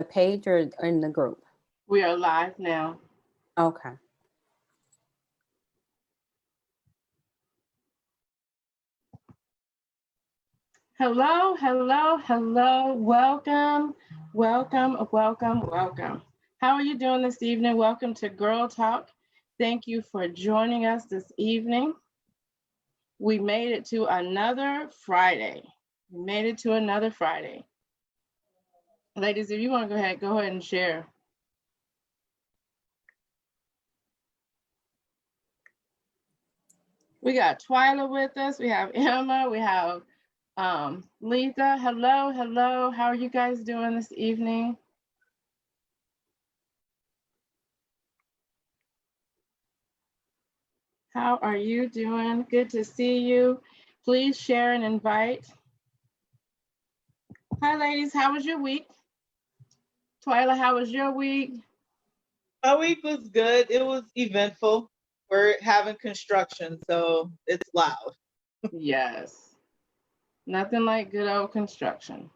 page or in the group? We are live now. Okay. Hello, hello, hello. Welcome, welcome, welcome, welcome. How are you doing this evening? Welcome to Girl Talk. Thank you for joining us this evening. We made it to another Friday. We made it to another Friday. Ladies, if you want to go ahead and share. We got Twyla with us. We have Emma. We have Letha. Hello, hello. How are you guys doing this evening? How are you doing? Good to see you. Please share and invite. Hi, ladies. How was your week? Twyla, how was your week? My week was good. It was eventful. We're having construction, so it's loud. Yes. Nothing like good old construction.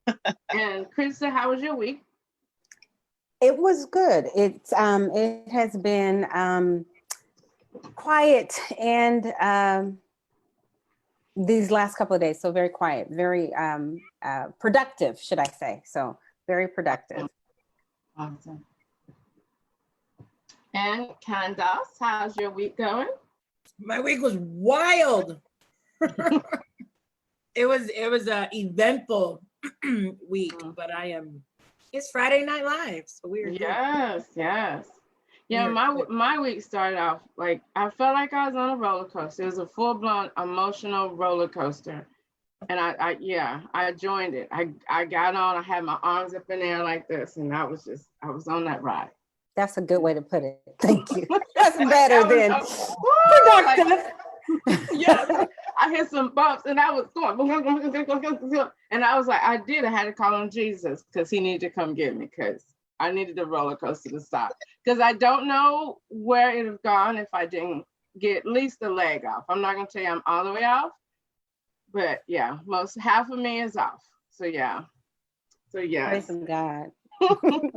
And Krista, how was your week? It was good. It has been quiet and these last couple of days, so very quiet, very productive, should I say. So very productive. Awesome. And Candace, how's your week going? My week was wild. It was a eventful week, but it's Friday Night Live, so we're yes. Yeah, my week started off like I felt like I was on a roller coaster. It was a full-blown emotional roller coaster. And I joined it. I got on, I had my arms up in the air like this, and I was on that ride. That's a good way to put it. Thank you. That's better than productive. Yes, I hit some bumps and I was going, and I was like, I had to call on Jesus because he needed to come get me because I needed the roller coaster to stop. Because I don't know where it would have gone if I didn't get at least the leg off. I'm not going to tell you I'm all the way off, but yeah, half of me is off. So yeah. Praise God.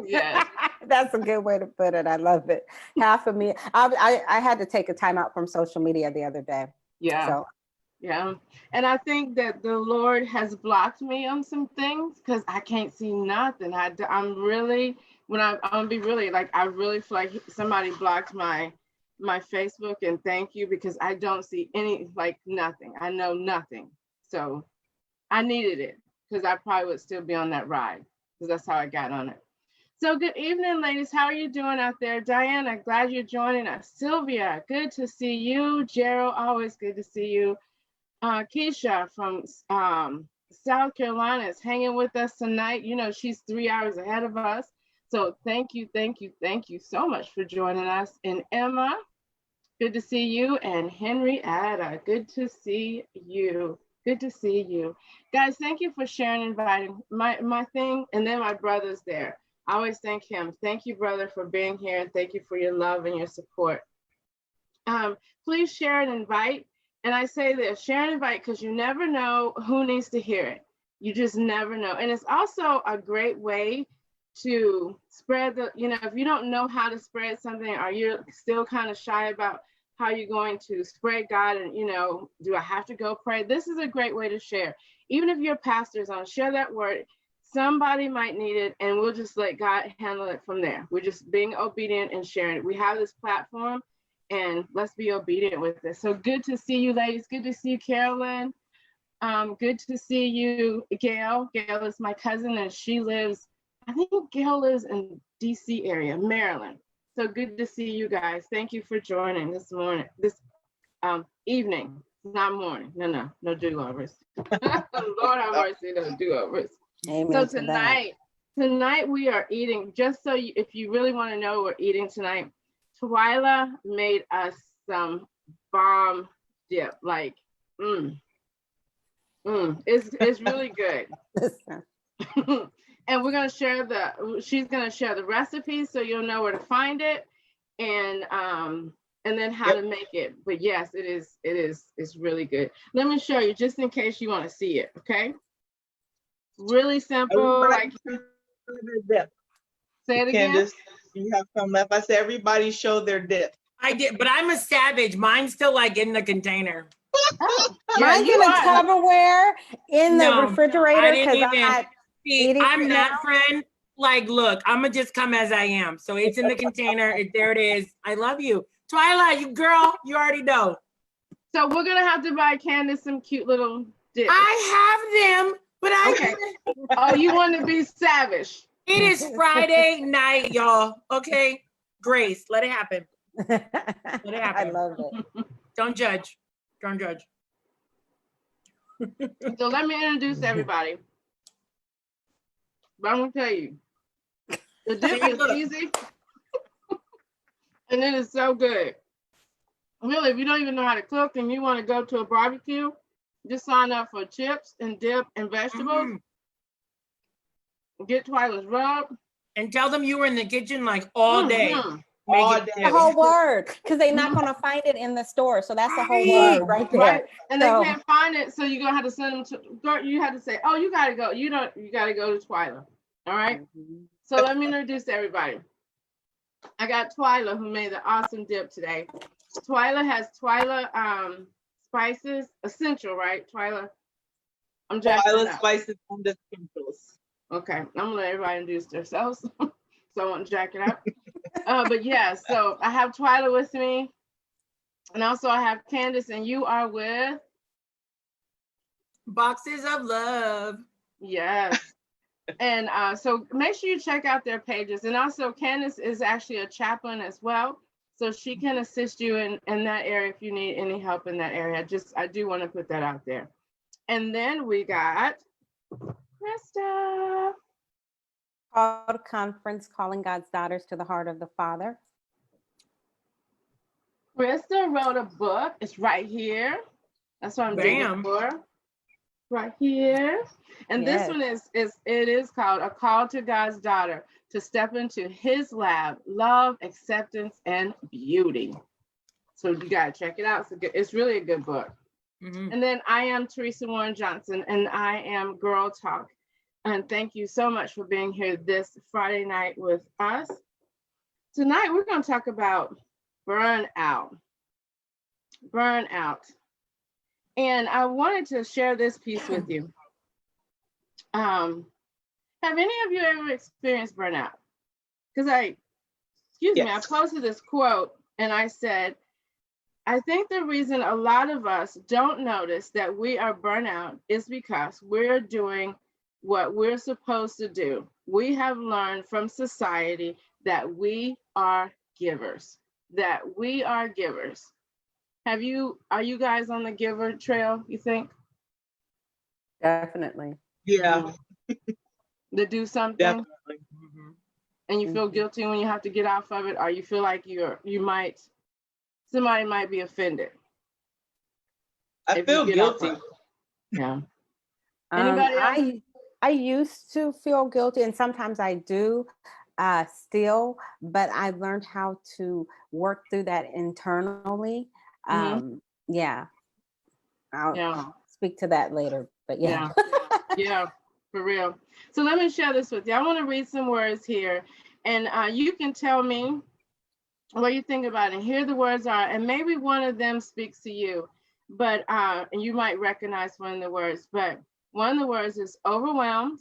Yeah. That's a good way to put it. I love it. Half of me, I had to take a time out from social media the other day. Yeah. So. Yeah. And I think that the Lord has blocked me on some things because I can't see nothing. I'm really, I'm gonna be really like, I really feel like somebody blocked my Facebook, and thank you, because I don't see any, like nothing. I know nothing. So I needed it because I probably would still be on that ride because that's how I got on it. So good evening, ladies. How are you doing out there? Diana, glad you're joining us. Sylvia, good to see you. Gerald, always good to see you. Keisha from South Carolina is hanging with us tonight. You know, she's 3 hours ahead of us. So thank you so much for joining us. And Emma, good to see you. And Henrietta, good to see you. Good to see you. Guys, thank you for sharing and inviting my thing. And then my brother's there. I always thank him. Thank you, brother, for being here. And thank you for your love and your support. Please share and invite. And I say this, share and invite, because you never know who needs to hear it. You just never know. And it's also a great way to spread if you don't know how to spread something, or you're still kind of shy about how you're going to spread God and, do I have to go pray? This is a great way to share. Even if your pastor's on, share that word. Somebody might need it, and we'll just let God handle it from there. We're just being obedient and sharing it. We have this platform, and let's be obedient with it. So good to see you, ladies. Good to see you, Carolyn. Good to see you, Gail. Gail is my cousin, and I think Gail lives in DC area, Maryland. So good to see you guys. Thank you for joining this evening. Not morning. No do-overs. Lord have mercy, no do-overs. Amen. So tonight we are eating, just so if you really want to know what we're eating tonight, Twyla made us some bomb dip, it's really good. And we're going to she's going to share the recipes so you'll know where to find it and then how to make it. But yes, it's really good. Let me show you just in case you want to see it. Okay. Really simple. Dip. Say it again. Candace, you have some left. I said everybody show their dip. I did, but I'm a savage. Mine's still like in the container. Oh, yeah, Mine's you in a are. Tupperware in the No, refrigerator I didn't because I'm even not see. eating I'm right that now. friend. Like, look, I'm gonna just come as I am. So it's in the container. There it is. I love you, Twilight. You girl, you already know. So we're gonna have to buy Candace some cute little dips. I have them, but I. Okay. Oh, you want to be savage? It is Friday night, y'all. Okay, Grace, let it happen. I happen. love it. Don't judge. Don't judge. So let me introduce everybody. But I'm gonna tell you, the dip is easy, and it is so good. Really, if you don't even know how to cook and you want to go to a barbecue, just sign up for chips and dip and vegetables. Get Twilight's rub. And tell them you were in the kitchen like all day. Mhm. All day. The whole word, because they're not going to find it in the store. So that's the whole word right there. Right, and they So- can't find it, so you're gonna have to send them to. You have to say, "Oh, you gotta go. You gotta go to Twila." All right. So let me introduce everybody. I got Twila, who made the awesome dip today. Twila has Twila spices essential, right? Twila. I'm jacking Twila it up. spices and the sprinkles. Okay, I'm gonna let everybody introduce themselves. So I want to jack it up. But yeah, so I have Twila with me, and also I have Candace, and you are with. Boxes of love. Yes. And so make sure you check out their pages. And also Candace is actually a chaplain as well. So she can assist you in that area if you need any help in that area. I do want to put that out there. And then we got Krista. Called Conference Calling God's Daughters to the Heart of the Father. Krista wrote a book. It's right here. That's what I'm digging for. Right here. And Yes. this one is called A Call to God's Daughter to Step into His Lab, Love, Acceptance, and Beauty. So you gotta check it out. It's really a good book. Mhm. And then I am Teresa Warren Johnson, and I am Girl Talk. And thank you so much for being here this Friday night with us. Tonight we're going to talk about burnout. Burnout. And I wanted to share this piece with you. Have any of you ever experienced burnout? Because I posted this quote and I said, I think the reason a lot of us don't notice that we are burnout is because we're doing what we're supposed to do. We have learned from society that we are givers, Are you guys on the giver trail, you think? Definitely. Yeah, To do something definitely. and you feel Mhm. guilty when you have to get off of it, or you feel like somebody might be offended. I if you feel get off guilty. of it. Yeah. Anybody else? I used to feel guilty, and sometimes I do still, but I learned how to work through that internally. Yeah. I'll speak to that later, but yeah. Yeah, for real. So let me share this with you. I want to read some words here, and you can tell me what you think about it. Here the words are, and maybe one of them speaks to you, but and you might recognize one of the words, but one of the words is overwhelmed,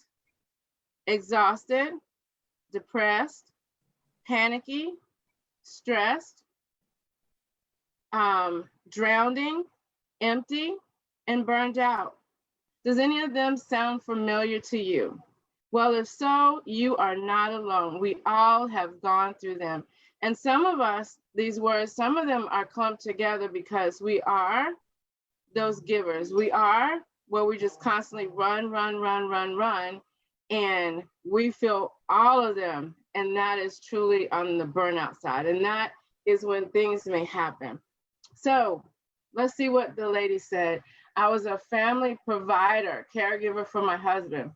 exhausted, depressed, panicky, stressed, drowning, empty, and burned out. Does any of them sound familiar to you? Well, if so, you are not alone. We all have gone through them. And some of us, these words, some of them are clumped together because we are those givers. We are where we just constantly run. And we feel all of them. And that is truly on the burnout side. And that is when things may happen. So let's see what the lady said. I was a family provider, caregiver for my husband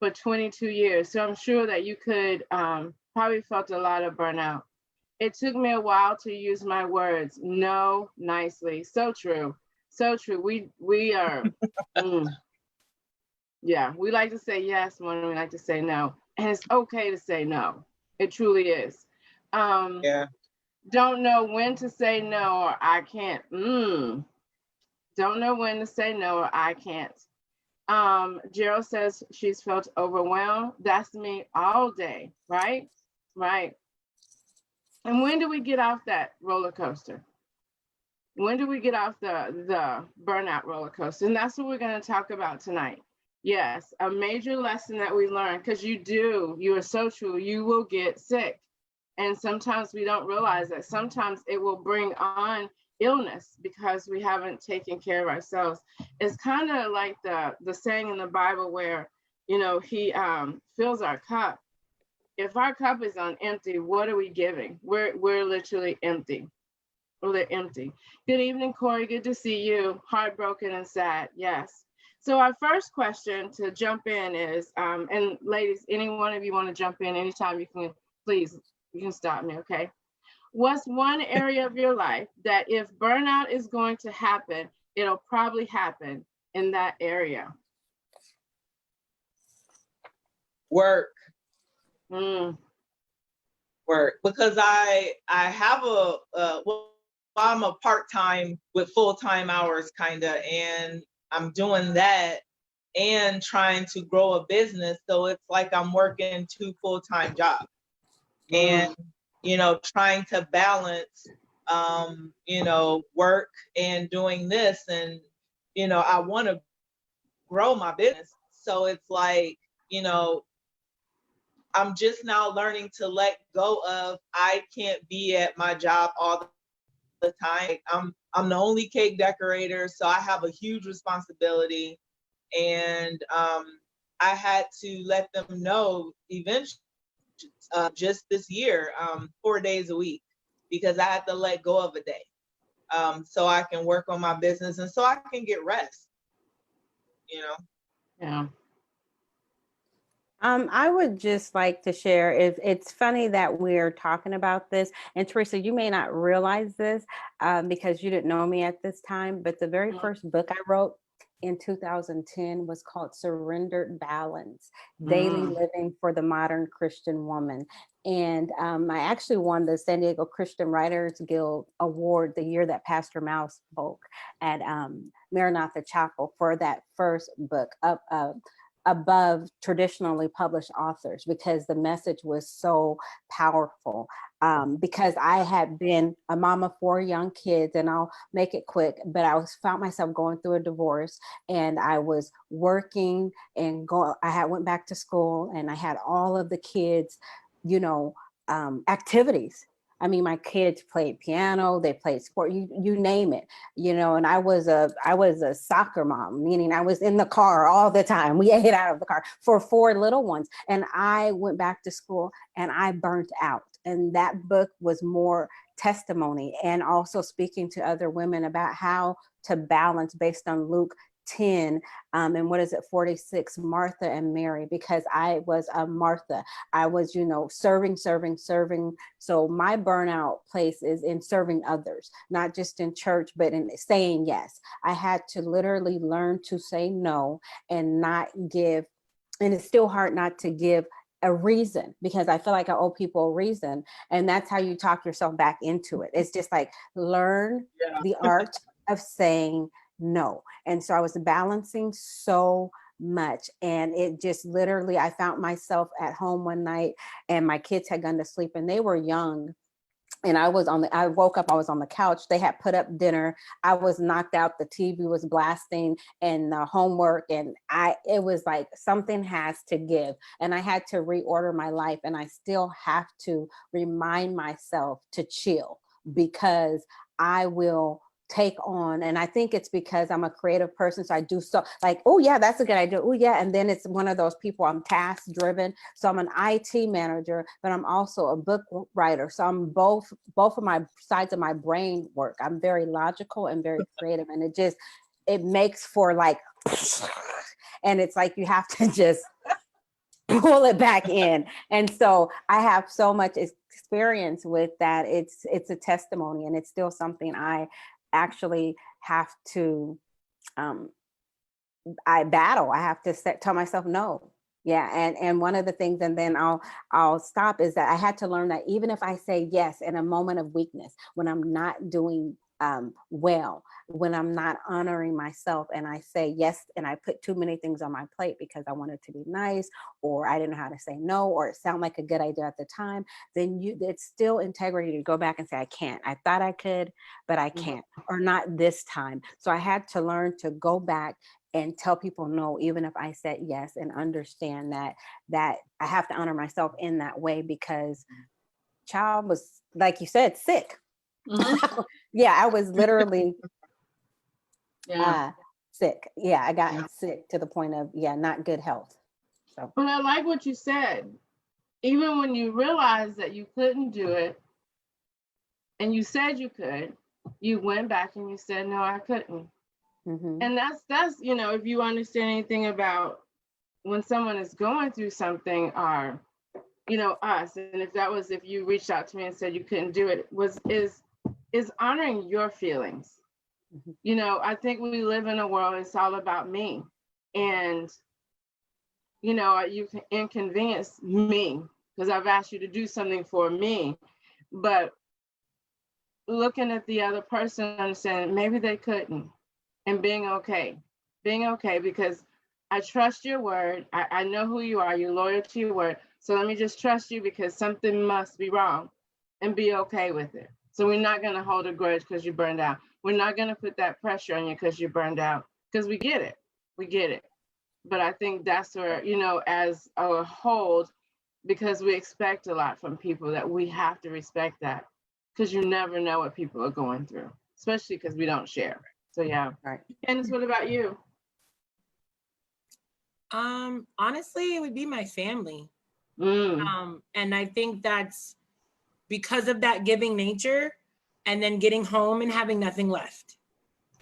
for 22 years. So I'm sure that you could probably felt a lot of burnout. It took me a while to use my words, no, nicely. So true. So true. We are, yeah, we like to say yes when we like to say no. And it's okay to say no. It truly is. Yeah. Don't know when to say no, or I can't. Don't know when to say no, or I can't. Gerald says she's felt overwhelmed. That's me all day, right? Right. And when do we get off that roller coaster? When do we get off the burnout roller coaster? And that's what we're going to talk about tonight. Yes, a major lesson that we learn, because you are so true, you will get sick. And sometimes we don't realize that. Sometimes it will bring on illness because we haven't taken care of ourselves. It's kind of like the saying in the Bible where, he fills our cup. If our cup is on empty, what are we giving? We're literally empty. We're empty. Good evening, Corey. Good to see you. Heartbroken and sad. Yes. So our first question to jump in is, and ladies, any one of you want to jump in anytime, you can, please, you can stop me, okay? What's one area of your life that if burnout is going to happen, it'll probably happen in that area? Work. Work. Because I have well, I'm a part-time with full-time hours kind of, and I'm doing that and trying to grow a business. So it's like I'm working 2 full-time jobs and, trying to balance, work and doing this. And, I want to grow my business. So it's like, I'm just now learning to let go of, I can't be at my job all the time. I'm the only cake decorator, so I have a huge responsibility. And I had to let them know eventually, just this year, 4 days a week, because I had to let go of a day, so I can work on my business and so I can get rest. Yeah. I would just like to share, it's funny that we're talking about this, and Teresa, you may not realize this because you didn't know me at this time, but the very first book I wrote in 2010 was called Surrendered Balance, Daily Living for the Modern Christian Woman. And I actually won the San Diego Christian Writers Guild Award the year that Pastor Mouse spoke at Maranatha Chapel for that first book, above traditionally published authors, because the message was so powerful. Because I had been a mom of 4 young kids, and I'll make it quick, but found myself going through a divorce, and I was working and I went back to school, and I had all of the kids, activities. I mean, my kids played piano, they played sport, you name it, and I was a soccer mom, meaning I was in the car all the time. We ate out of the car for 4 little ones. And I went back to school and I burnt out. And that book was more testimony and also speaking to other women about how to balance based on Luke 10 and 46, Martha and Mary, because I was a Martha. I was, serving. So my burnout place is in serving others, not just in church, but in saying yes. I had to literally learn to say no and not give, and it's still hard not to give a reason, because I feel like I owe people a reason. And that's how you talk yourself back into it. It's just like learn the art of saying no. And so I was balancing so much, and it just literally, I found myself at home one night and my kids had gone to sleep and they were young. And I woke up, I was on the couch. They had put up dinner. I was knocked out. The TV was blasting and the homework. And it was like something has to give. And I had to reorder my life. And I still have to remind myself to chill, because I will take on, and I think it's because I'm a creative person, so I do so like, oh yeah, that's a good idea, oh yeah, and then it's one of those people, I'm task driven, so I'm an IT manager, but I'm also a book writer, so I'm both of my sides of my brain work. I'm very logical and very creative, and it makes for like, and it's like you have to just pull it back in. And so I have so much experience with that. It's a testimony, and it's still something I actually have to I battle. I have to tell myself no, Yeah, and one of the things, and then I'll stop, is that I had to learn that even if I say yes in a moment of weakness, when I'm not doing well, when I'm not honoring myself, and I say yes, and I put too many things on my plate because I wanted to be nice, or I didn't know how to say no, or it sounded like a good idea at the time, then it's still integrity to go back and say, I can't. I thought I could, but I can't, or not this time. So I had to learn to go back and tell people no, even if I said yes, and understand that I have to honor myself in that way, because child was, like you said, sick. Yeah, I was literally sick. Yeah, I got sick to the point of, not good health. So, but I like what you said. Even when you realized that you couldn't do it, and you said you could, you went back and you said, no, I couldn't. And that's, if you understand anything about when someone is going through something, or, us, and if you reached out to me and said you couldn't do it, is honoring your feelings. I think we live in a world, it's all about me. And, you can inconvenience me because I've asked you to do something for me. But looking at the other person, understanding maybe they couldn't, and being okay because I trust your word. I know who you are. You're loyal to your word. So let me just trust you because something must be wrong, and be okay with it. So we're not going to hold a grudge because you burned out. We're not going to put that pressure on you because you burned out, because we get it. But I think that's where, as a whole, because we expect a lot from people, that we have to respect that, because you never know what people are going through, especially because we don't share. So yeah. right. Candace, what about you? Honestly, it would be my family. Mm. And I think that's because of that giving nature, and then getting home and having nothing left.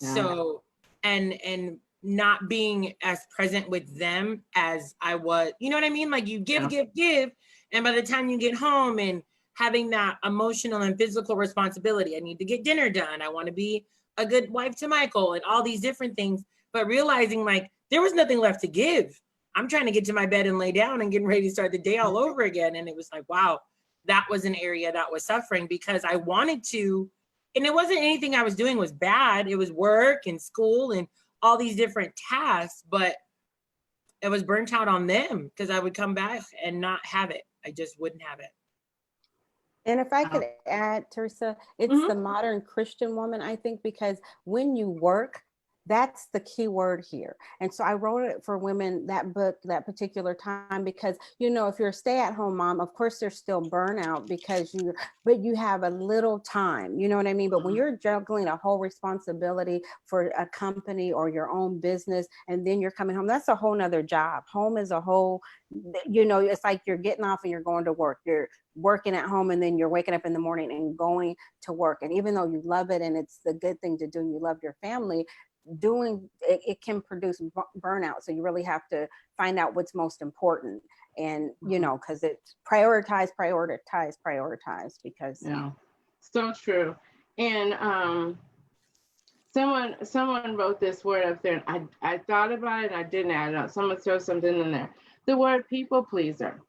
Yeah. So, and not being as present with them as I was, you know what I mean? Like you give. And by the time you get home, and having that emotional and physical responsibility, I need to get dinner done. I want to be a good wife to Michael, and all these different things, but realizing like there was nothing left to give. I'm trying to get to my bed and lay down and getting ready to start the day all over again. And it was like, wow, that was an area that was suffering, because I wanted to, and it wasn't anything I was doing was bad. It was work and school and all these different tasks, but it was burnt out on them, because I would come back and not have it. I just wouldn't have it. And if I could add, Teresa, it's the modern Christian woman, I think, because when you work, that's the key word here. And so I wrote it for women, that book, that particular time, because, if you're a stay-at-home mom, of course, there's still burnout but you have a little time, you know what I mean? But when you're juggling a whole responsibility for a company or your own business, and then you're coming home, that's a whole nother job. Home is a whole, it's like you're getting off and you're going to work. You're working at home, and then you're waking up in the morning and going to work. And even though you love it and it's the good thing to do, and you love your family, doing it can produce burnout. So you really have to find out what's most important, and because it's prioritize, because so true. And someone wrote this word up there, and I thought about it and I didn't add it up. Someone throw something in there, the word people pleaser.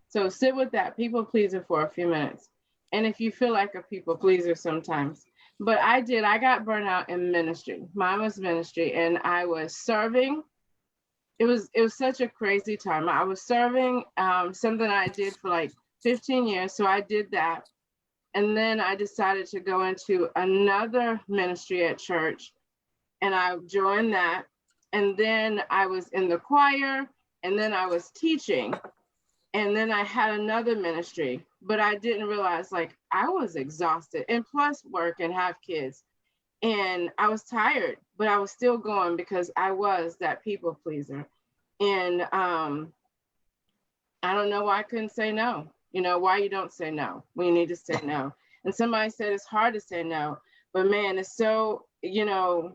So sit with that people pleaser for a few minutes, and if you feel like a people pleaser sometimes. But I got burnt out in ministry. Mine was ministry, and I was serving. It was such a crazy time. I was serving something I did for like 15 years. So I did that. And then I decided to go into another ministry at church, and I joined that. And then I was in the choir, and then I was teaching. And then I had another ministry, but I didn't realize, like, I was exhausted, and plus work and have kids. And I was tired, but I was still going because I was that people pleaser. And I don't know why I couldn't say no. Why you don't say no when you need to say no. And somebody said it's hard to say no, but man, it's so, necessary.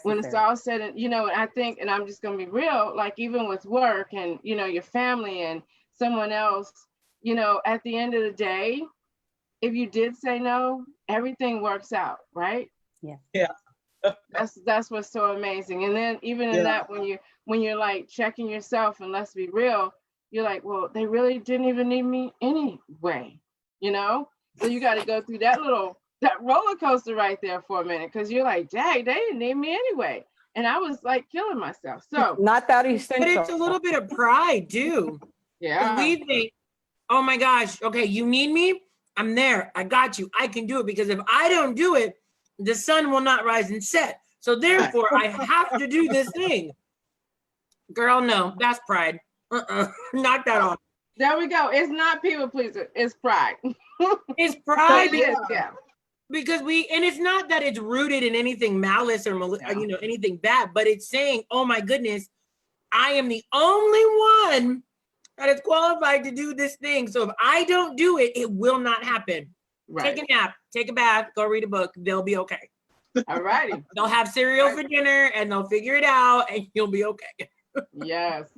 When it's all said and, I think, and I'm just going to be real, like even with work and, your family and someone else, at the end of the day, if you did say no, everything works out, right? Yeah. Yeah. That's what's so amazing. And then even in that, when you're like checking yourself, and let's be real, you're like, well, they really didn't even need me anyway, you know? So you got to go through that roller coaster right there for a minute, because you're like, dang, they didn't need me anyway. And I was like killing myself. So not that but essential. it's a little bit of pride too. yeah, We think, oh my gosh, okay, you need me? I'm there. I got you. I can do it, because if I don't do it, the sun will not rise and set. So therefore, I have to do this thing. Girl, no, that's pride. Knock that off. there we go. It's not people pleaser. It's pride. It's pride. Yeah. Because and it's not that it's rooted in anything malice or anything bad, but it's saying, oh my goodness, I am the only one that is qualified to do this thing. So if I don't do it, it will not happen. Right. Take a nap, take a bath, go read a book. They'll be okay. All righty. They'll have cereal for dinner and they'll figure it out and you'll be okay. Yes.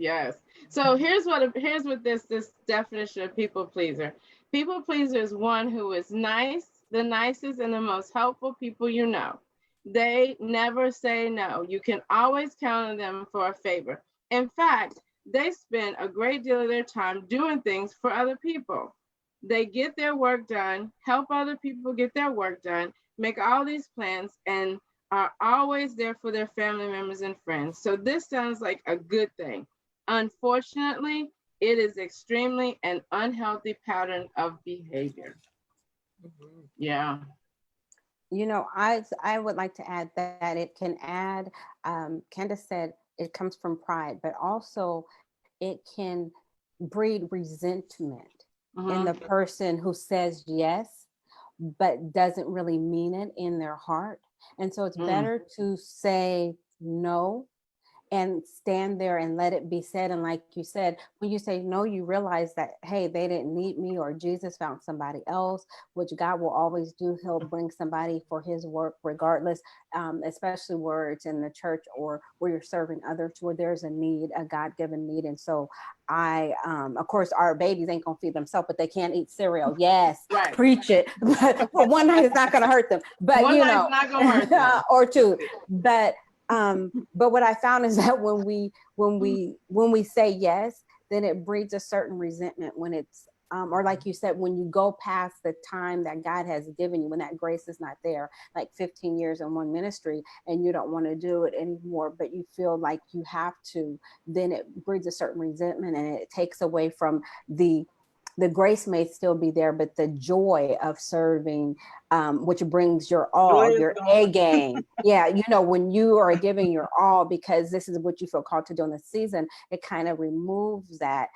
So here's what this definition of people pleaser. People pleaser is one who is nice, the nicest and the most helpful people you know. They never say no. You can always count on them for a favor. In fact, they spend a great deal of their time doing things for other people. They get their work done, help other people get their work done, make all these plans, and are always there for their family members and friends. So this sounds like a good thing. Unfortunately, it is extremely an unhealthy pattern of behavior. Yeah. You know, I would like to add that it can add, Candace said it comes from pride, but also it can breed resentment in the person who says yes, but doesn't really mean it in their heart. And so it's better to say no and stand there and let it be said. And like you said, when you say no, you realize that, hey, they didn't need me, or Jesus found somebody else, which God will always do. He'll bring somebody for his work regardless, especially where it's in the church or where you're serving others, where there's a need, a God-given need. And so of course, our babies ain't gonna feed themselves, but they can't eat cereal. Yes, right. Preach it. But one night is not gonna hurt them. But one you night's know, not gonna hurt them. or two. But what I found is that when we say yes, then it breeds a certain resentment when it's or like you said, when you go past the time that God has given you, when that grace is not there, like 15 years in one ministry, and you don't want to do it anymore, but you feel like you have to, then it breeds a certain resentment, and it takes away from the grace may still be there, but the joy of serving, which brings your all, your A game. Yeah, you know, when you are giving your all because this is what you feel called to do in the season, it kind of removes that,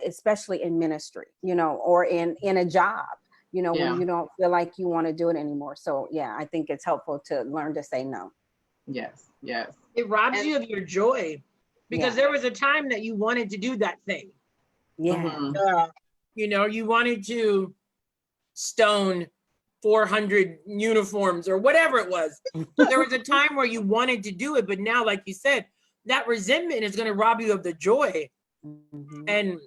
especially in ministry, you know, or in a job, you know, when you don't feel like you want to do it anymore. So yeah, I think it's helpful to learn to say no. Yes. It robs you of your joy, because there was a time that you wanted to do that thing. Yeah. You know, you wanted to stone 400 uniforms or whatever it was. There was a time where you wanted to do it, but now, like you said, that resentment is going to rob you of the joy. And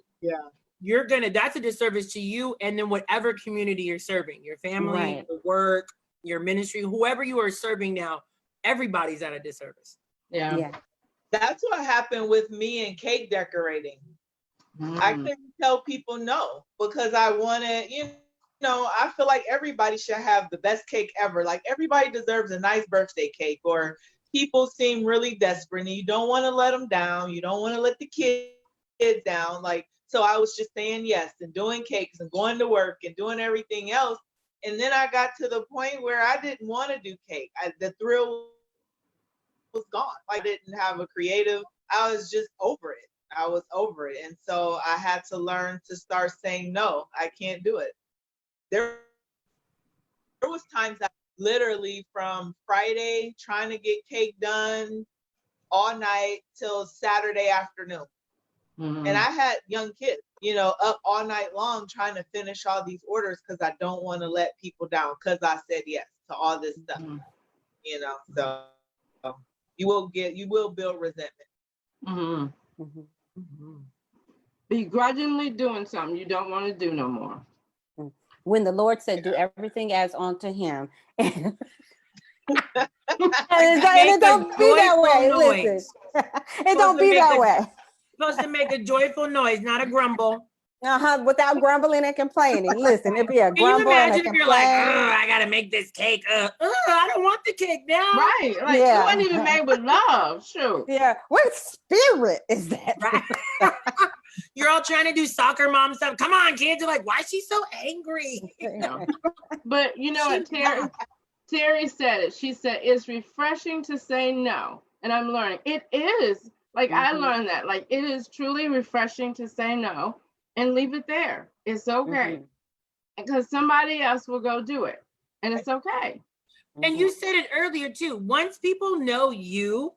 that's a disservice to you, and then whatever community you're serving, your family, your work, your ministry, whoever you are serving now, everybody's at a disservice. Yeah. That's what happened with me and cake decorating. I couldn't tell people no because I wanted, I feel like everybody should have the best cake ever. Like everybody deserves a nice birthday cake, or people seem really desperate and you don't want to let them down. You don't want to let the kids down. Like, so I was just saying yes and doing cakes and going to work and doing everything else. And then I got to the point where I didn't want to do cake. The thrill was gone. I didn't have a creative. I was just over it. I was over it. And so I had to learn to start saying, no, I can't do it. There was times that literally from Friday trying to get cake done all night till Saturday afternoon. And I had young kids, up all night long trying to finish all these orders because I don't want to let people down because I said yes to all this stuff, so you will build resentment. Begrudgingly doing something you don't want to do no more. When the Lord said, do everything as unto him. And Make it a don't be that way. joyful Listen, noise. it don't be that way. Supposed to make a joyful noise, not a grumble. Without grumbling and complaining. Listen, it'd be a Can you grumble and a imagine if you're like, complaint. I gotta make this cake. I don't want the cake now. Right. Like Yeah. it wasn't even made with love. Shoot. Yeah, what spirit is that? Right. You're all trying to do soccer mom stuff. Come on, kids. You're like, why is she so angry? No. But you know what, Terry said it. She said it's refreshing to say no. And I'm learning. It is. Like I learned that. Like it is truly refreshing to say no and leave it there. It's okay. Because somebody else will go do it. And it's okay. And you said it earlier too. Once people know you,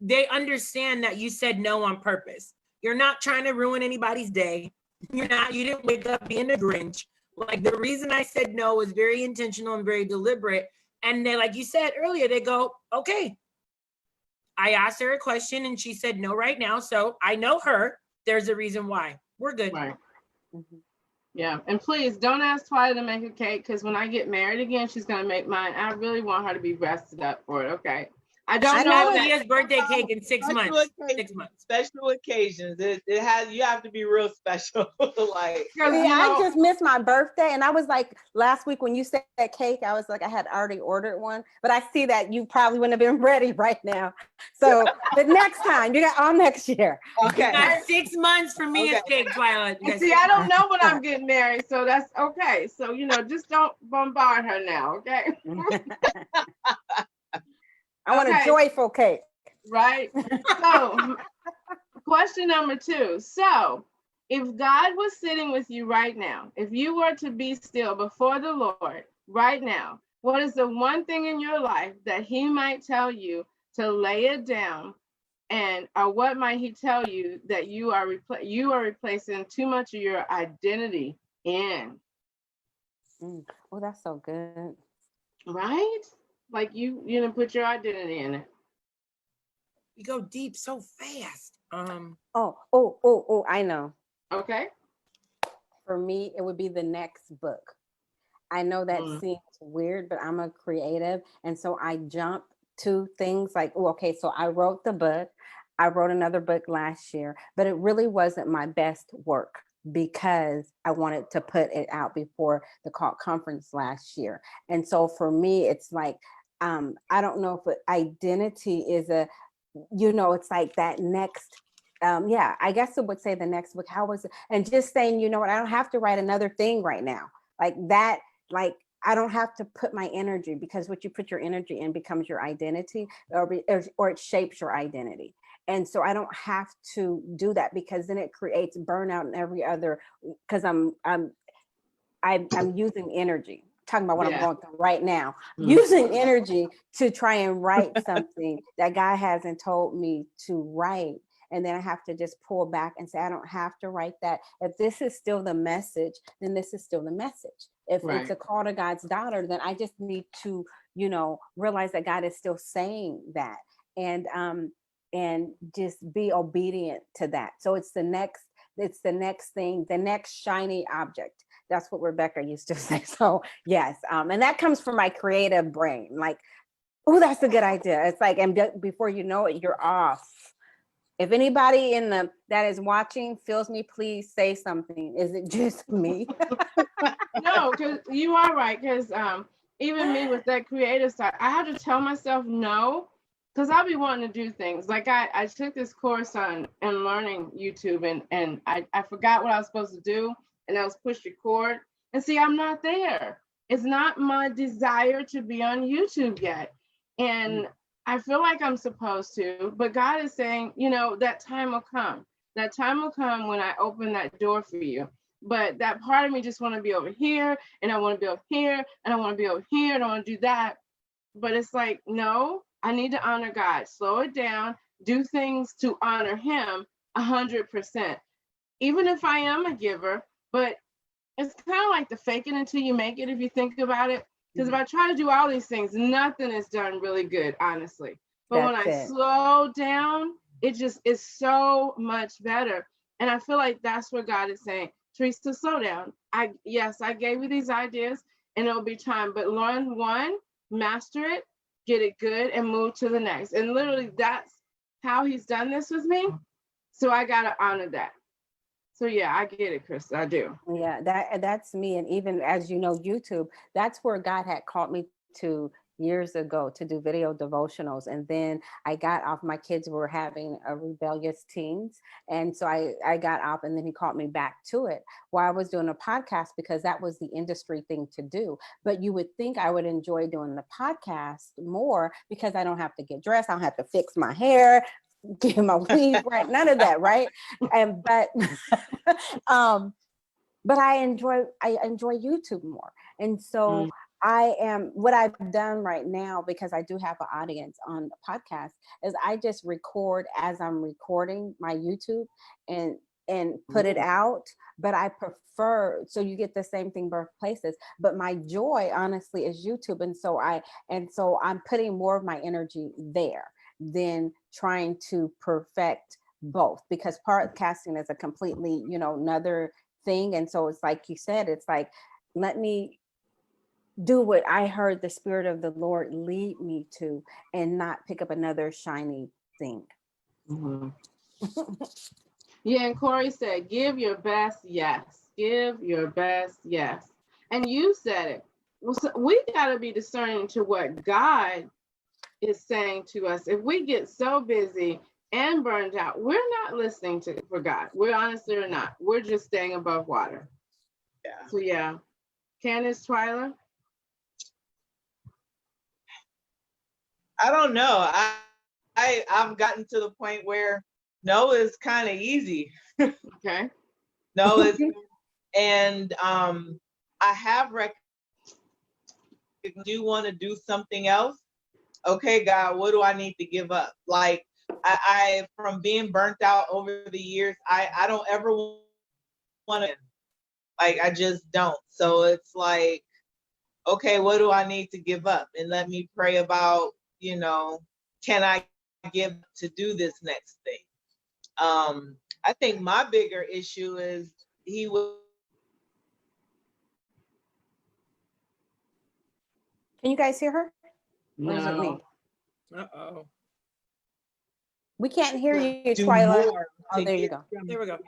they understand that you said no on purpose. You're not trying to ruin anybody's day. You didn't wake up being a Grinch. Like the reason I said no was very intentional and very deliberate. And then, like you said earlier, they go, okay. I asked her a question and she said no right now. So I know her. There's a reason why. We're good. Right. Yeah. And please don't ask Twyla to make a cake because when I get married again, she's going to make mine. I really want her to be rested up for it. Okay. I don't know that. Leah's birthday cake in 6 months. 6 months. Special occasions. It has, you have to be real special. Like, I just missed my birthday, and I was like, last week when you said that cake, I was like, I had already ordered one, but I see that you probably wouldn't have been ready right now. So the next time, you got all next year. Okay. You got 6 months for Mia's cake, Twyla. See, I don't know when I'm getting married, so that's okay. So just don't bombard her now, okay? I want a joyful cake. Right. So, question number 2. So, if God was sitting with you right now, if you were to be still before the Lord right now, what is the one thing in your life that he might tell you to lay it down? And what might he tell you that you are replacing too much of your identity in? Oh, that's so good. Right? Like you didn't put your identity in it. We go deep so fast. Oh, I know. Okay. For me, it would be the next book. I know that seems weird, but I'm a creative. And so I jump to things like, so I wrote the book. I wrote another book last year, but it really wasn't my best work because I wanted to put it out before the conference last year. And so for me, it's like, I don't know if identity is it's like that next, I guess it would say the next book. How was it? And just saying, you know what, I don't have to write another thing right now. Like that, like, I don't have to put my energy, because what you put your energy in becomes your identity, or it shapes your identity. And so I don't have to do that, because then it creates burnout and every other, because I'm using energy. Talking about what I'm going through right now, using energy to try and write something that God hasn't told me to write. And then I have to just pull back and say, I don't have to write that. If this is still the message, then this is still the message. If it's a call to God's daughter, then I just need to, realize that God is still saying that, and just be obedient to that. So it's the next thing, the next shiny object. That's what Rebecca used to say. So yes, and that comes from my creative brain. Like, oh, that's a good idea. It's like, and before you know it, you're off. If anybody that is watching feels me, please say something. Is it just me? No, because you are right. Because even me with that creative side, I have to tell myself no, because I'll be wanting to do things. Like I took this course on learning YouTube, and I forgot what I was supposed to do. And that was push record. And see, I'm not there. It's not my desire to be on YouTube yet. And I feel like I'm supposed to, but God is saying, that time will come. That time will come when I open that door for you. But that part of me just want to be over here, and I want to be over here, and I want to be over here, and I want to do that. But it's like, no, I need to honor God. Slow it down, do things to honor him 100%. Even if I am a giver, but it's kind of like the fake it until you make it, if you think about it. Because if I try to do all these things, nothing is done really good, honestly. But when I slow down, it just is so much better. And I feel like that's what God is saying. Teresa, slow down. I gave you these ideas, and it'll be time. But learn one, master it, get it good, and move to the next. And literally, that's how he's done this with me. So I gotta honor that. So yeah, I get it, Chris. I do. Yeah, that's me. And even as you know, YouTube, that's where God had called me to years ago to do video devotionals. And then I got off. My kids were having a rebellious teens. And so I got off, and then he called me back to it while I was doing a podcast, because that was the industry thing to do. But you would think I would enjoy doing the podcast more because I don't have to get dressed. I don't have to fix my hair, get my weave right, none of that, right? And but I enjoy YouTube more. And so I am, what I've done right now, because I do have an audience on the podcast, is I just record as I'm recording my YouTube and put it out. But I prefer, so you get the same thing both places, but my joy honestly is YouTube. And so I'm putting more of my energy there than trying to perfect both, because podcasting is a completely, another thing. And so it's like you said, it's like, let me do what I heard the Spirit of the Lord lead me to, and not pick up another shiny thing. Yeah, and Corey said, give your best yes. Give your best yes. And you said it. Well, so we got to be discerning to what God is saying to us. If we get so busy and burned out, we're not listening for God. We're honestly or not. We're just staying above water. Yeah. So yeah. Candace, Twyla? I don't know. I've gotten to the point where no is kind of easy. Okay. No is, and I have do want to do something else. Okay, God, what do I need to give up? Like I from being burnt out over the years, I don't ever want to, like, I just don't. So it's like, okay, what do I need to give up? And let me pray about, can I give to do this next thing? I think my bigger issue is he will. Can you guys hear her? Or is it me? Uh-oh. We can't hear you, Do Twyla. more Oh, to there you get go. There we go.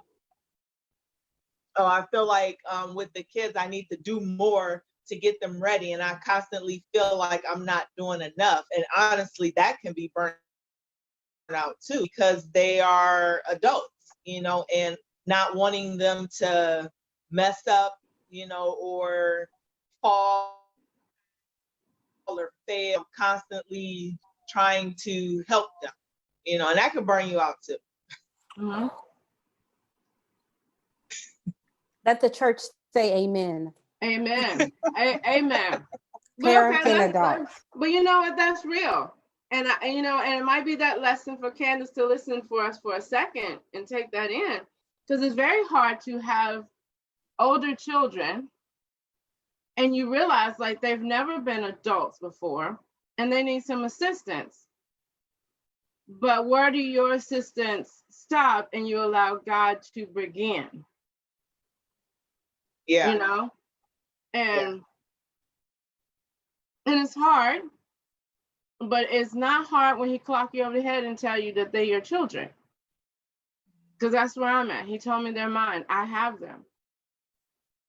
Oh, I feel like with the kids, I need to do more to get them ready. And I constantly feel like I'm not doing enough. And honestly, that can be burnt out too, because they are adults, and not wanting them to mess up, or fall or fail, constantly trying to help them, and that can burn you out too. Mm-hmm. Let the church say amen. Amen. Amen. Parents and adults. But you know what? That's real. And and it might be that lesson for Candace to listen for us for a second and take that in, because it's very hard to have older children and you realize like they've never been adults before and they need some assistance. But where do your assistants stop and you allow God to begin? Yeah. And it's hard, but it's not hard when he clock you over the head and tell you that they're your children. Because that's where I'm at. He told me they're mine. I have them.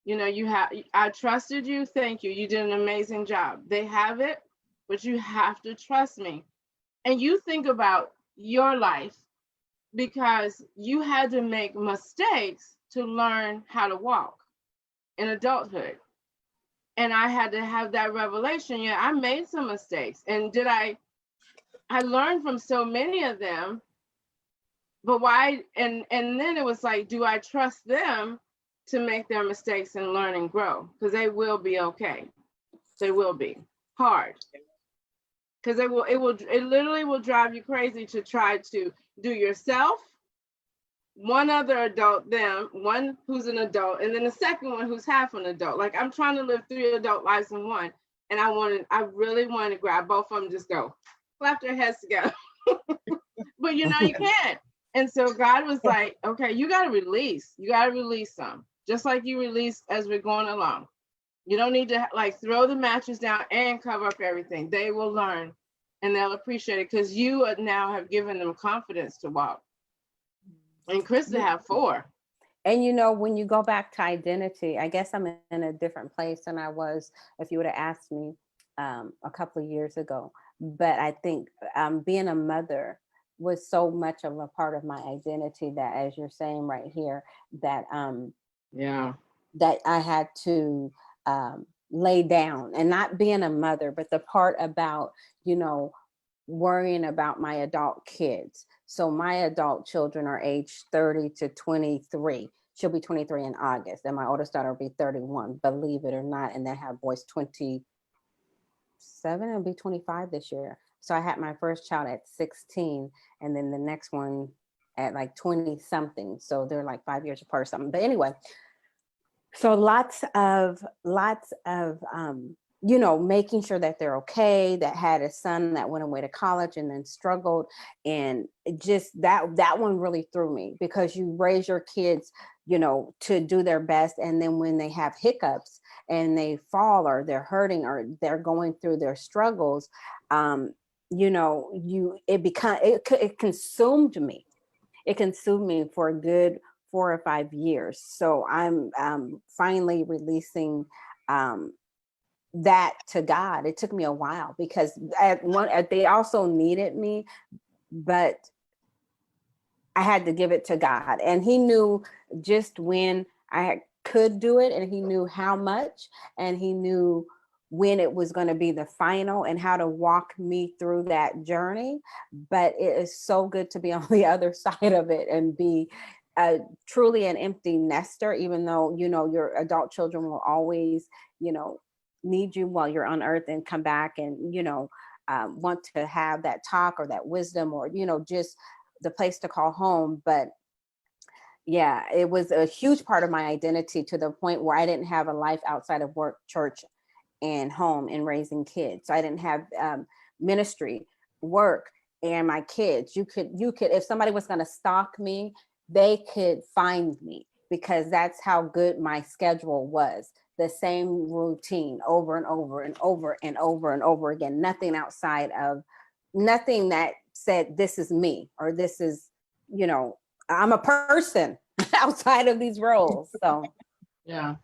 I trusted you. Thank you. You did an amazing job. They have it, but you have to trust me. And you think about your life, because you had to make mistakes to learn how to walk in adulthood. And I had to have that revelation. Yeah, I made some mistakes. And I learned from so many of them, but why? And then it was like, do I trust them to make their mistakes and learn and grow? Because they will be okay. They will be hard. Because it literally will drive you crazy to try to do yourself, one other adult, one who's an adult, and then the second one who's half an adult. Like, I'm trying to live 3 adult lives in one. And I really wanted to grab both of them, just go clap their heads together. But you can't. And so God was like, okay, you got to release. You got to release some, just like you release as we're going along. You don't need to like throw the mattress down and cover up everything. They will learn and they'll appreciate it because you now have given them confidence to walk. And Krista have 4. And you know, when you go back to identity, I guess I'm in a different place than I was if you would have asked me a couple of years ago. But I think being a mother was so much of a part of my identity that, as you're saying right here, that that I had to lay down, and not being a mother, but the part about, you know, worrying about my adult kids. So my adult children are aged 30 to 23. She'll be 23 in August, and my oldest daughter will be 31, believe it or not. And they have boys 27 and be 25 this year. So I had my first child at 16, and then the next one at like 20 something. So they're like 5 years apart or something. But anyway, so lots of you know, making sure that they're okay, that had a son that went away to college and then struggled. And just that one really threw me, because you raise your kids, you know, to do their best. And then when they have hiccups and they fall, or they're hurting, or they're going through their struggles, you know, it consumed me. It consumed me for a good 4 or 5 years. So I'm finally releasing that to God. It took me a while, because they also needed me, but I had to give it to God. And he knew just when I could do it, and he knew how much, and he knew when it was going to be the final, and how to walk me through that journey. But it is so good to be on the other side of it and be truly an empty nester, even though, you know, your adult children will always, you know, need you while you're on earth, and come back and, you know, want to have that talk or that wisdom, or, you know, just the place to call home. But yeah, it was a huge part of my identity, to the point where I didn't have a life outside of work, church, and home, and raising kids. So I didn't have ministry, work, and my kids. You could, if somebody was going to stalk me, they could find me, because that's how good my schedule was. The same routine over and over and over and over and over again. Nothing outside of, nothing that said this is me, or this is, you know, I'm a person outside of these roles. So yeah.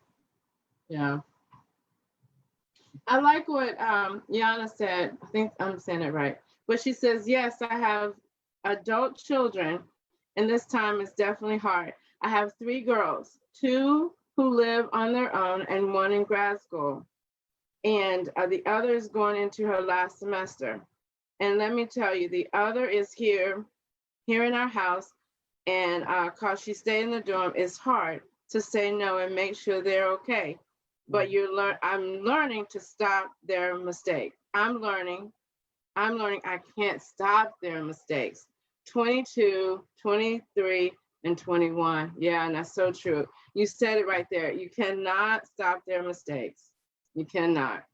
I like what Yana said. I think I'm saying it right. But she says, yes, I have adult children, and this time is definitely hard. I have 3 girls, 2 who live on their own, and 1 in grad school. And the other is going into her last semester. And let me tell you, the other is here in our house, and cause she stayed in the dorm, it's hard to say no and make sure they're okay. But I'm learning to stop their mistakes. I'm learning I can't stop their mistakes. 22, 23, and 21. Yeah, and that's so true. You said it right there. You cannot stop their mistakes. You cannot.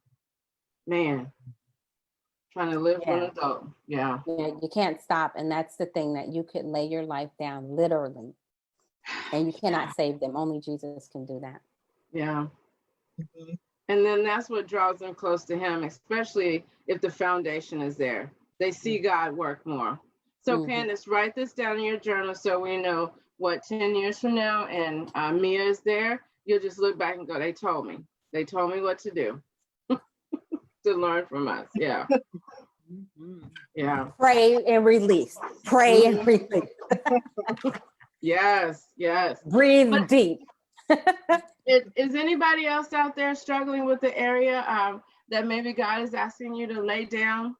Man, trying to live for an adult. Yeah. Yeah, you can't stop. And that's the thing, that you could lay your life down, literally, and you cannot save them. Only Jesus can do that. Yeah. And then that's what draws them close to him, especially if the foundation is there. They see God work more. So Candace, write this down in your journal, so we know what 10 years from now, and Mia is there, you'll just look back and go, they told me what to do. To learn from us. Yeah. Yeah. Pray and release. Pray and release. Yes. Breathe deep. Is anybody else out there struggling with the area that maybe God is asking you to lay down,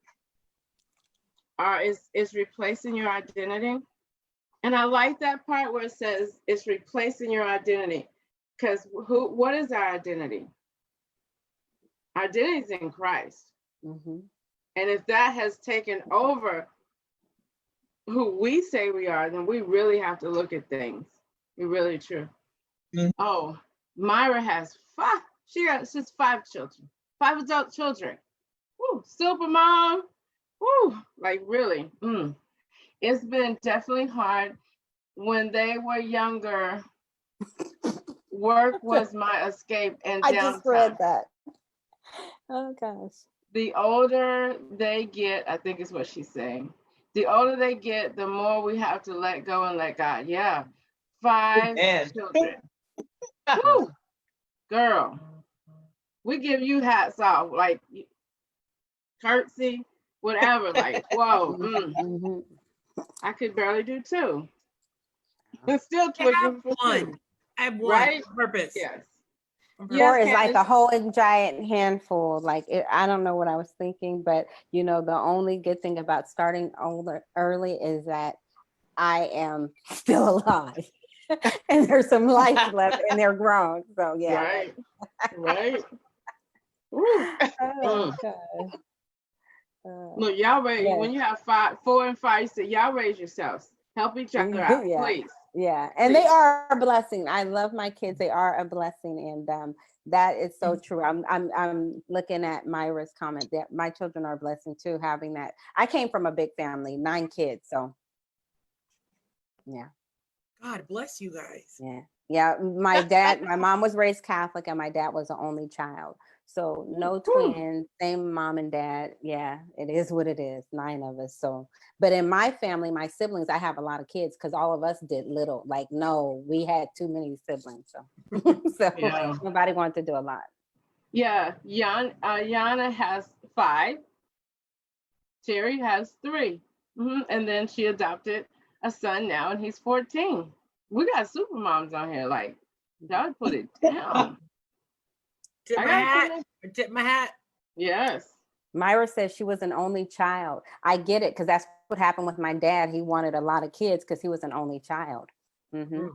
or is replacing your identity? And I like that part where it says it's replacing your identity, because what is our identity? Our identity is in Christ. And if that has taken over who we say we are, then we really have to look at things. We really true. Oh, Myra has 5. She's 5 children, 5 adult children. Woo, super mom. Woo, like really. It's been definitely hard. When they were younger, work was my escape and downtime. I just read that. Oh gosh. the older they get, I think is what she's saying. The older they get, the more we have to let go and let God. Yeah. 5 Man. children. Woo! Girl, we give you hats off, like curtsy, whatever. Like, whoa, Mhm. I could barely do 2. It's still I have twitching for 2, one. I have one. right? Purpose. Yes. Four Yes, is like a Candace. whole giant handful. Like I don't know what I was thinking, but you know, the only good thing about starting early is that I am still alive, and there's some life left, and they're grown. So yeah. Right. Right. Woo. Oh, Mm. God. Look, y'all raise Yes. when you have 4 and 5, so y'all raise yourselves. Help each other out, Yeah. please. Yeah, and they Please. are a blessing. I love my kids. They are a blessing, and that is so true. I'm looking at Myra's comment that my children are a blessing too. Having that, I came from a big family, 9 kids. So, yeah, God bless you guys. yeah. My mom was raised Catholic, and my dad was the only child. So no Woo. twins, same mom and dad. Yeah, it is what it is. 9 of us. So, but in my family, my siblings, I have a lot of kids because all of us did little. Like, no, we had too many siblings. So, so Yeah. nobody wanted to do a lot. Yeah. Yana has 5. Terry has 3. And then she adopted a son now, and he's 14. We got super moms on here. Like, y'all put it down. Tip I my gotta hat. put it- Tip my hat. Yes. Myra says she was an only child. I get it because that's what happened with my dad. He wanted a lot of kids because he was an only child. Mm-hmm.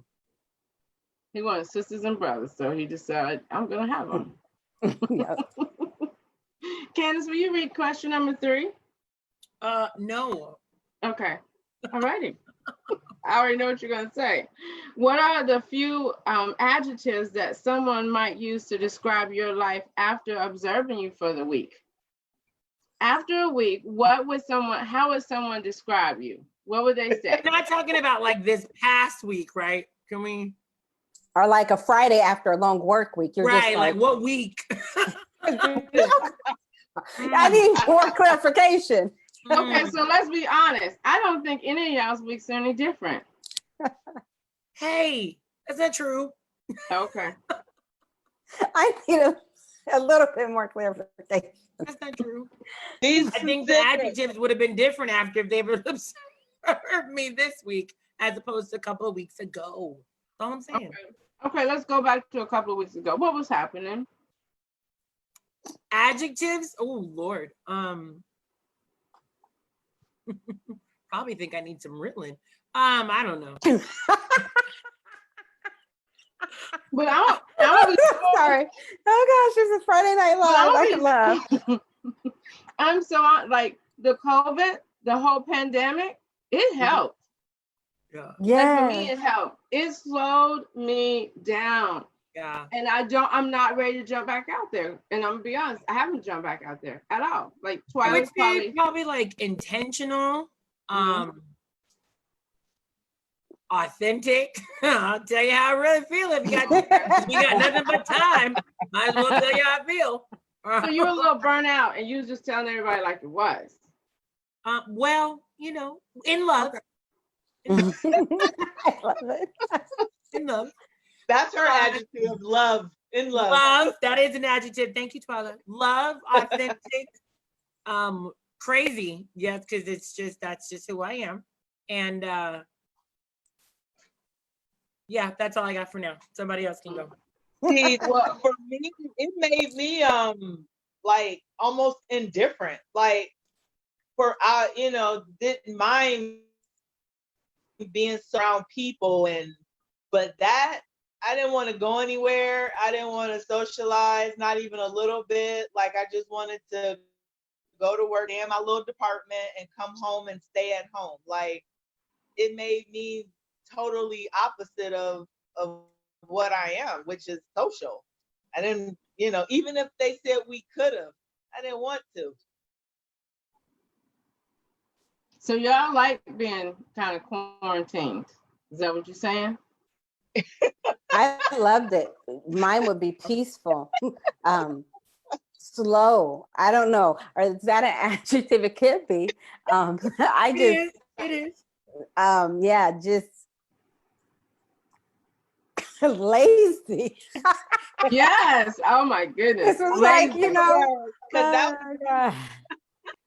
He wanted sisters and brothers, so he decided, I'm going to have them. Yep. Candace, will you read question number 3? No. Okay. All righty. I already know what you're going to say. What are the few adjectives that someone might use to describe your life after observing you for the week? After a week, how would someone describe you? What would they say? I'm not talking about like this past week, right? Can we? Or like a Friday after a long work week. You're Right, just like what week? I need more clarification. Okay, so let's be honest. I don't think any of y'all's weeks are any different. Hey, that's not true. Okay. I need a little bit more clarification. That's not true. These I think the adjectives would have been different after if they were observed me this week as opposed to a couple of weeks ago. That's all I'm saying. Okay, let's go back to a couple of weeks ago. What was happening? Adjectives? Oh Lord. Probably think I need some Ritalin. I don't know. But I'm Sorry. Oh gosh, it's a Friday Night Live. I can laugh. I'm so like the COVID, the whole pandemic, it helped. Yeah. Like for me, it helped. It slowed me down. Yeah. And I'm not ready to jump back out there. And I'm gonna be honest, I haven't jumped back out there at all. Like I would Twilight's say probably like intentional, authentic. I'll tell you how I really feel if you got nothing but time. Might as well tell you how I feel. So you were a little burnt out and you was just telling everybody like it was. Well, you know, in love. I love it. In love. That's her adjective. Love. In love. Love. That is an adjective. Thank you, Twilight. Love, authentic, crazy. Yes, because that's just who I am. And yeah, that's all I got for now. Somebody else can go. See, well, for me, it made me like almost indifferent. Like didn't mind being around people but that I didn't want to go anywhere. I didn't want to socialize, not even a little bit. Like I just wanted to go to work in my little department and come home and stay at home. Like it made me totally opposite of what I am, which is social. I didn't, even if they said we could have, I didn't want to. So y'all like being kind of quarantined. Is that what you're saying? I loved it. Mine would be peaceful. slow. I don't know. Or is that an adjective? It could be. I just, It is. yeah, just lazy. Yes. Oh my goodness. This was like, Lazy. Because that God.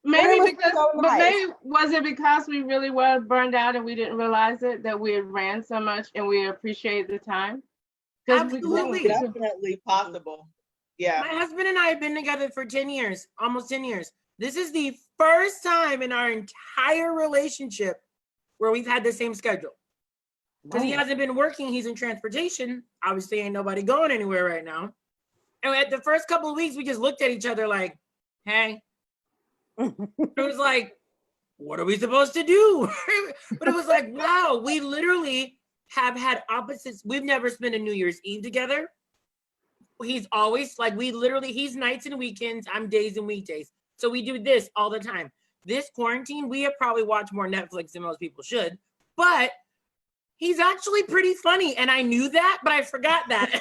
Maybe was because, so but nice. maybe was it because we really were burned out and we didn't realize it, that we had ran so much and we appreciated the time? Absolutely. definitely possible. Yeah. My husband and I have been together for 10 years, almost 10 years. This is the first time in our entire relationship where we've had the same schedule. Because he hasn't been working, he's in transportation. Obviously, ain't nobody going anywhere right now. And at the first couple of weeks, we just looked at each other like, hey. It was like, what are we supposed to do? But it was like, wow, we literally have had opposites. We've never spent a New Year's Eve together. He's always like, he's nights and weekends, I'm days and weekdays. So we do this all the time. This quarantine, we have probably watched more Netflix than most people should, but he's actually pretty funny. And I knew that, but I forgot that.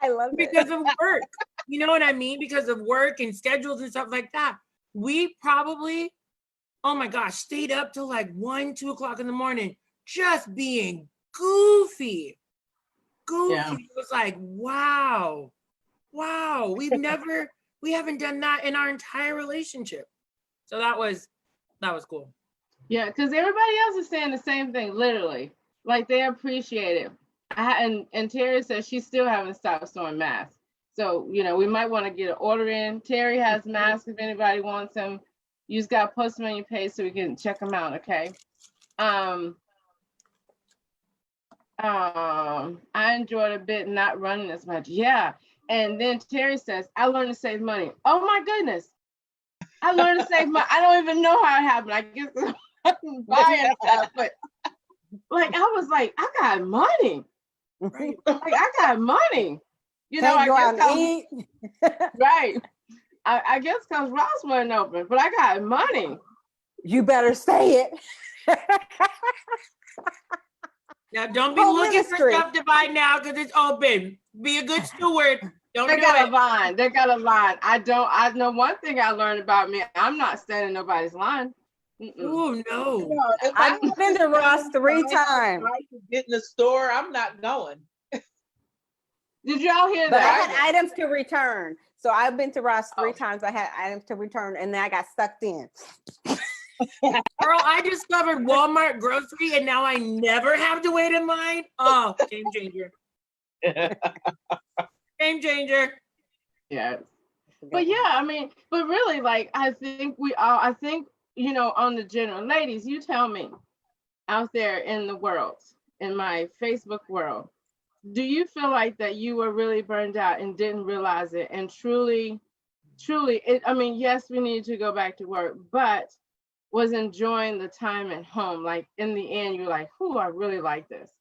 I love it. Because of work. You know what I mean? Because of work and schedules and stuff like that. We probably, oh my gosh, stayed up till like 1, 2 o'clock in the morning, just being goofy. Yeah. It was like, wow. We haven't done that in our entire relationship. So that was cool. Yeah, because everybody else is saying the same thing, literally. Like they appreciate it. And Terry says she still haven't stopped sewing masks. So, we might want to get an order in. Terry has masks if anybody wants them. You just got to post them on your page so we can check them out, okay? I enjoyed a bit not running as much. Yeah. And then Terry says, I learned to save money. Oh my goodness. I learned to save money. I don't even know how it happened. I guess I'm buying stuff, but like I was like, I got money. Right. Like I got money. Can't go out and eat. Right. I guess because Ross wasn't open, but I got money. You better say it. Now don't be Whole looking ministry. for stuff to buy now because it's open. Be a good steward. Don't They do got it. a line. They got a line. I know one thing I learned about me. I'm not standing in nobody's line. Oh no. If I've been to Ross 3 times. I could get in the store, I'm not going. Did y'all hear But I that? had items to return. So I've been to Ross 3 Oh. times. I had items to return and then I got sucked in. Girl, I discovered Walmart grocery and now I never have to wait in line. Oh, game changer. Game changer. Yeah. But yeah, I mean, but really, like, I think on the general, ladies, you tell me out there in the world, in my Facebook world, do you feel like that you were really burned out and didn't realize it? And truly, yes, we need to go back to work, but was enjoying the time at home. Like in the end, you're like, "Whew, I really like this."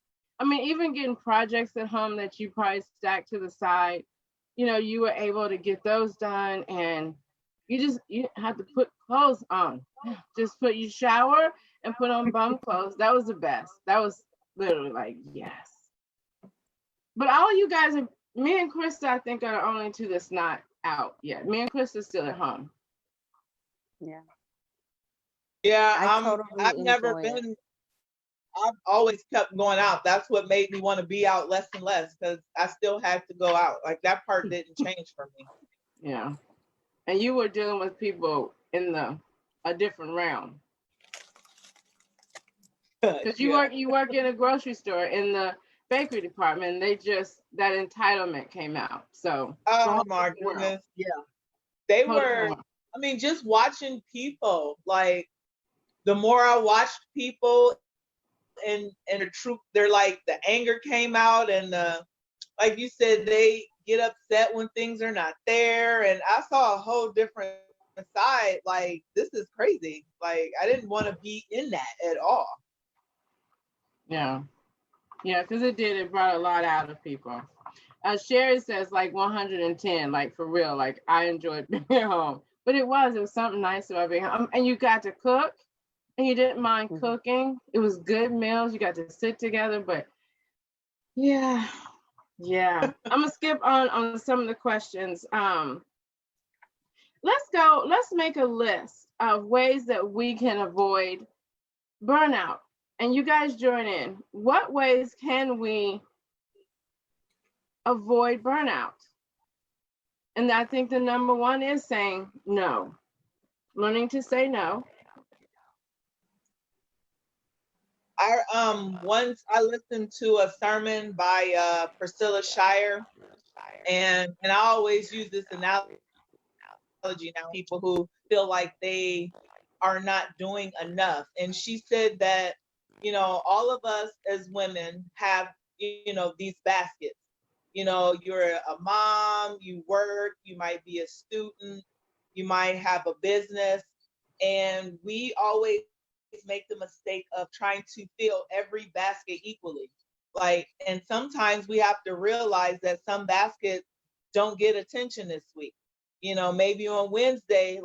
I mean, even getting projects at home that you probably stacked to the side, you were able to get those done, and you have to put clothes on. Just you shower and put on bum clothes. That was the best. That was literally like, yes. But all you guys are, me and Krista, I think, are the only two that's not out yet. Me and Krista's still at home. Yeah. Yeah, totally I've never enjoy been. I've always kept going out. That's what made me want to be out less and less because I still had to go out. Like that part didn't change for me. Yeah. And you were dealing with people in a different realm. Because you work in a grocery store in the bakery department, and that entitlement came out. So Oh my goodness. Yeah. They were, I mean, just watching people, like the more I watched people and the truth, they're like the anger came out and like you said, they get upset when things are not there. And I saw a whole different side. Like, this is crazy. Like, I didn't want to be in that at all. Yeah. Yeah, because it brought a lot out of people. Sherry says like 110, like for real, like I enjoyed being at home. But it was something nice about being home. And you got to cook and you didn't mind cooking. It was good meals. You got to sit together, but yeah. I'm gonna skip on some of the questions. let's make a list of ways that we can avoid burnout. And you guys join in. What ways can we avoid burnout? And I think the number one is saying no. Learning to say no. Once I listened to a sermon by Priscilla Shire, and I always use this analogy now, people who feel like they are not doing enough. And she said that, all of us as women have, these baskets. You're a mom, you work, you might be a student, you might have a business, and we always make the mistake of trying to fill every basket equally. And sometimes we have to realize that some baskets don't get attention this week. Maybe on Wednesday,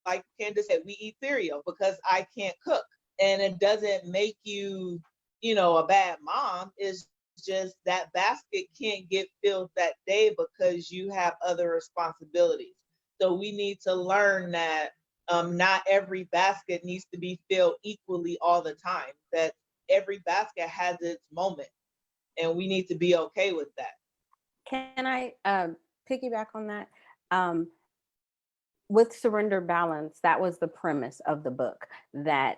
like Candace said, we eat cereal because I can't cook. And it doesn't make you, a bad mom. It's just that basket can't get filled that day because you have other responsibilities. So we need to learn that not every basket needs to be filled equally all the time, that every basket has its moment, and we need to be okay with that. Can I piggyback on that? With Surrender Balance, that was the premise of the book, that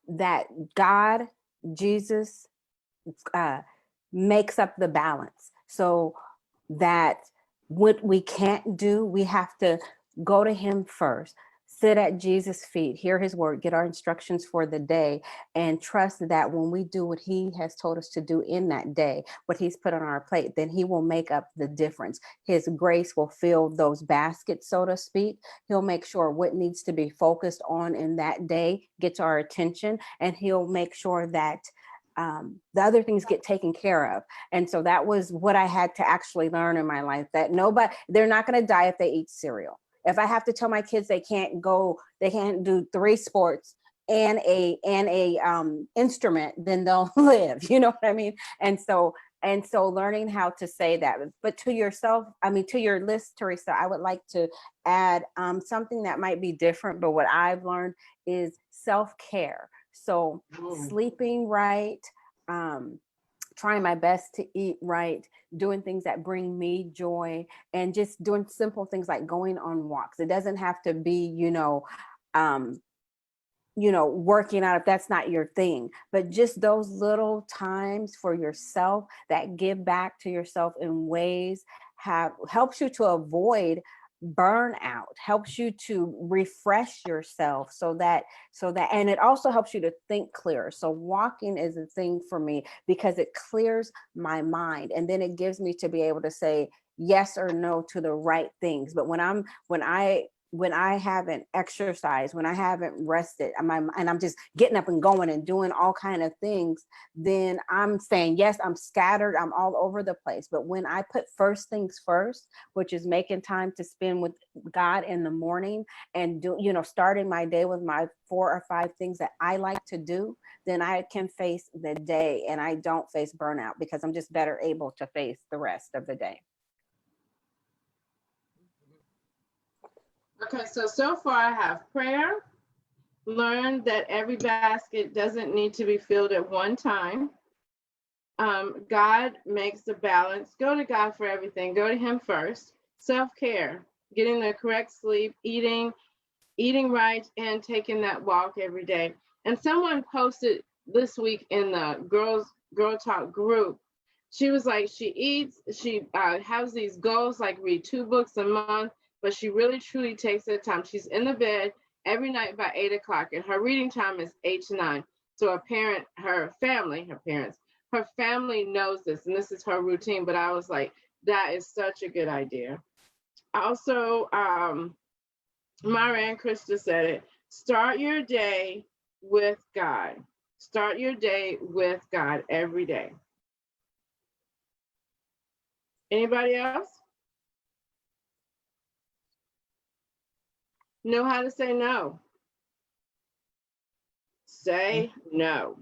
that God, Jesus, makes up the balance, so that what we can't do, we have to go to him first, sit at Jesus' feet, hear his word, get our instructions for the day, and trust that when we do what he has told us to do in that day, what he's put on our plate, then he will make up the difference. His grace will fill those baskets, so to speak. He'll make sure what needs to be focused on in that day gets our attention, and he'll make sure that the other things get taken care of. And so that was what I had to actually learn in my life, that they're not going to die if they eat cereal. If I have to tell my kids they can't do 3 sports and a instrument, then they'll live. You know what I mean? And so learning how to say that. But to yourself, to your list, Teresa, I would like to add something that might be different, but what I've learned is self-care. So sleeping right, trying my best to eat right, doing things that bring me joy, and just doing simple things like going on walks. It doesn't have to be, working out if that's not your thing, but just those little times for yourself that give back to yourself in ways helps you to avoid burnout, helps you to refresh yourself so that and it also helps you to think clearer. So walking is a thing for me because it clears my mind, and then it gives me to be able to say yes or no to the right things. But when I haven't exercised, when I haven't rested, and I'm just getting up and going and doing all kind of things, then I'm saying, yes, I'm scattered, I'm all over the place. But when I put first things first, which is making time to spend with God in the morning and starting my day with my 4 or 5 things that I like to do, then I can face the day and I don't face burnout because I'm just better able to face the rest of the day. Okay, so far I have prayer, learned that every basket doesn't need to be filled at one time. God makes the balance. Go to God for everything. Go to him first. Self-care, getting the correct sleep, eating right, and taking that walk every day. And someone posted this week in the Girl Talk group. She was like, she has these goals, like read 2 books a month, but she really truly takes her time. She's in the bed every night by 8 o'clock, and her reading time is 8 to 9. So her family knows this, and this is her routine. But I was like, that is such a good idea. Also, Myra and Krista said it. Start your day with God. Start your day with God every day. Anybody else? Know how to say no. Say no.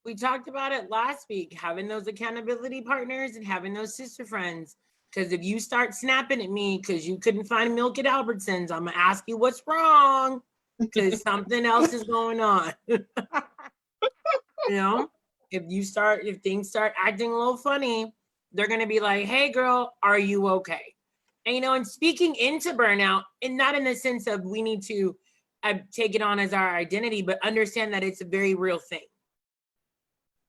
We talked about it last week, having those accountability partners and having those sister friends. Because if you start snapping at me because you couldn't find milk at Albertsons, I'm gonna ask you what's wrong, because something else is going on. You know, if things start acting a little funny, they're gonna be like, hey girl, are you okay? And and speaking into burnout, and not in the sense of we need to take it on as our identity, but understand that it's a very real thing.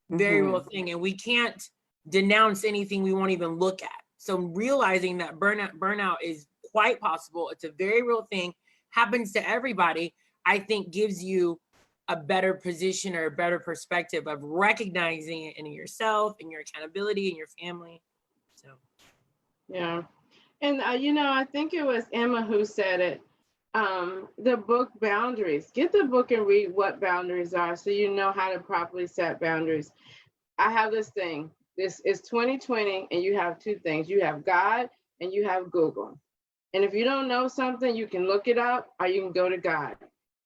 Very real thing. And we can't denounce anything we won't even look at. So realizing that burnout is quite possible. It's a very real thing, happens to everybody, I think gives you a better position or a better perspective of recognizing it in yourself and your accountability and your family. So, yeah. And, I think it was Emma who said it. The book Boundaries. Get the book and read what boundaries are so you know how to properly set boundaries. I have this thing. This is 2020, and you have two things. You have God and you have Google. And if you don't know something, you can look it up or you can go to God.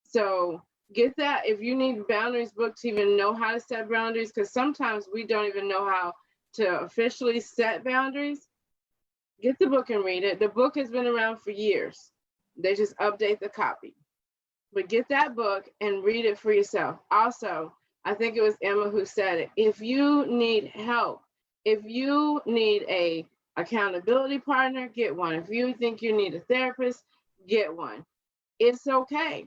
So get that. If you need boundaries book to even know how to set boundaries, because sometimes we don't even know how to officially set boundaries, get the book and read it. The book has been around for years. They just update the copy. But get that book and read it for yourself. Also, I think it was Emma who said it. If you need help, if you need a accountability partner, get one. If you think you need a therapist, get one. It's okay.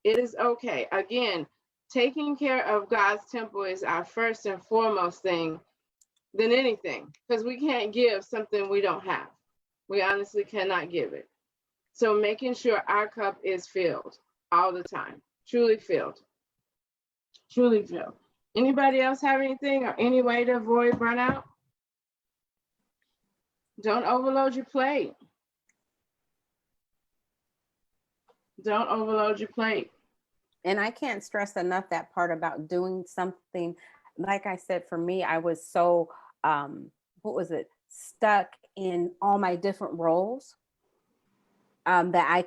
It is okay. Again, taking care of God's temple is our first and foremost thing than anything, because we can't give something we don't have. We honestly cannot give it. So making sure our cup is filled all the time, truly filled. Truly filled. Anybody else have anything or any way to avoid burnout? Don't overload your plate. Don't overload your plate. And I can't stress enough that part about doing something. Like I said, for me, I was so, stuck in all my different roles that I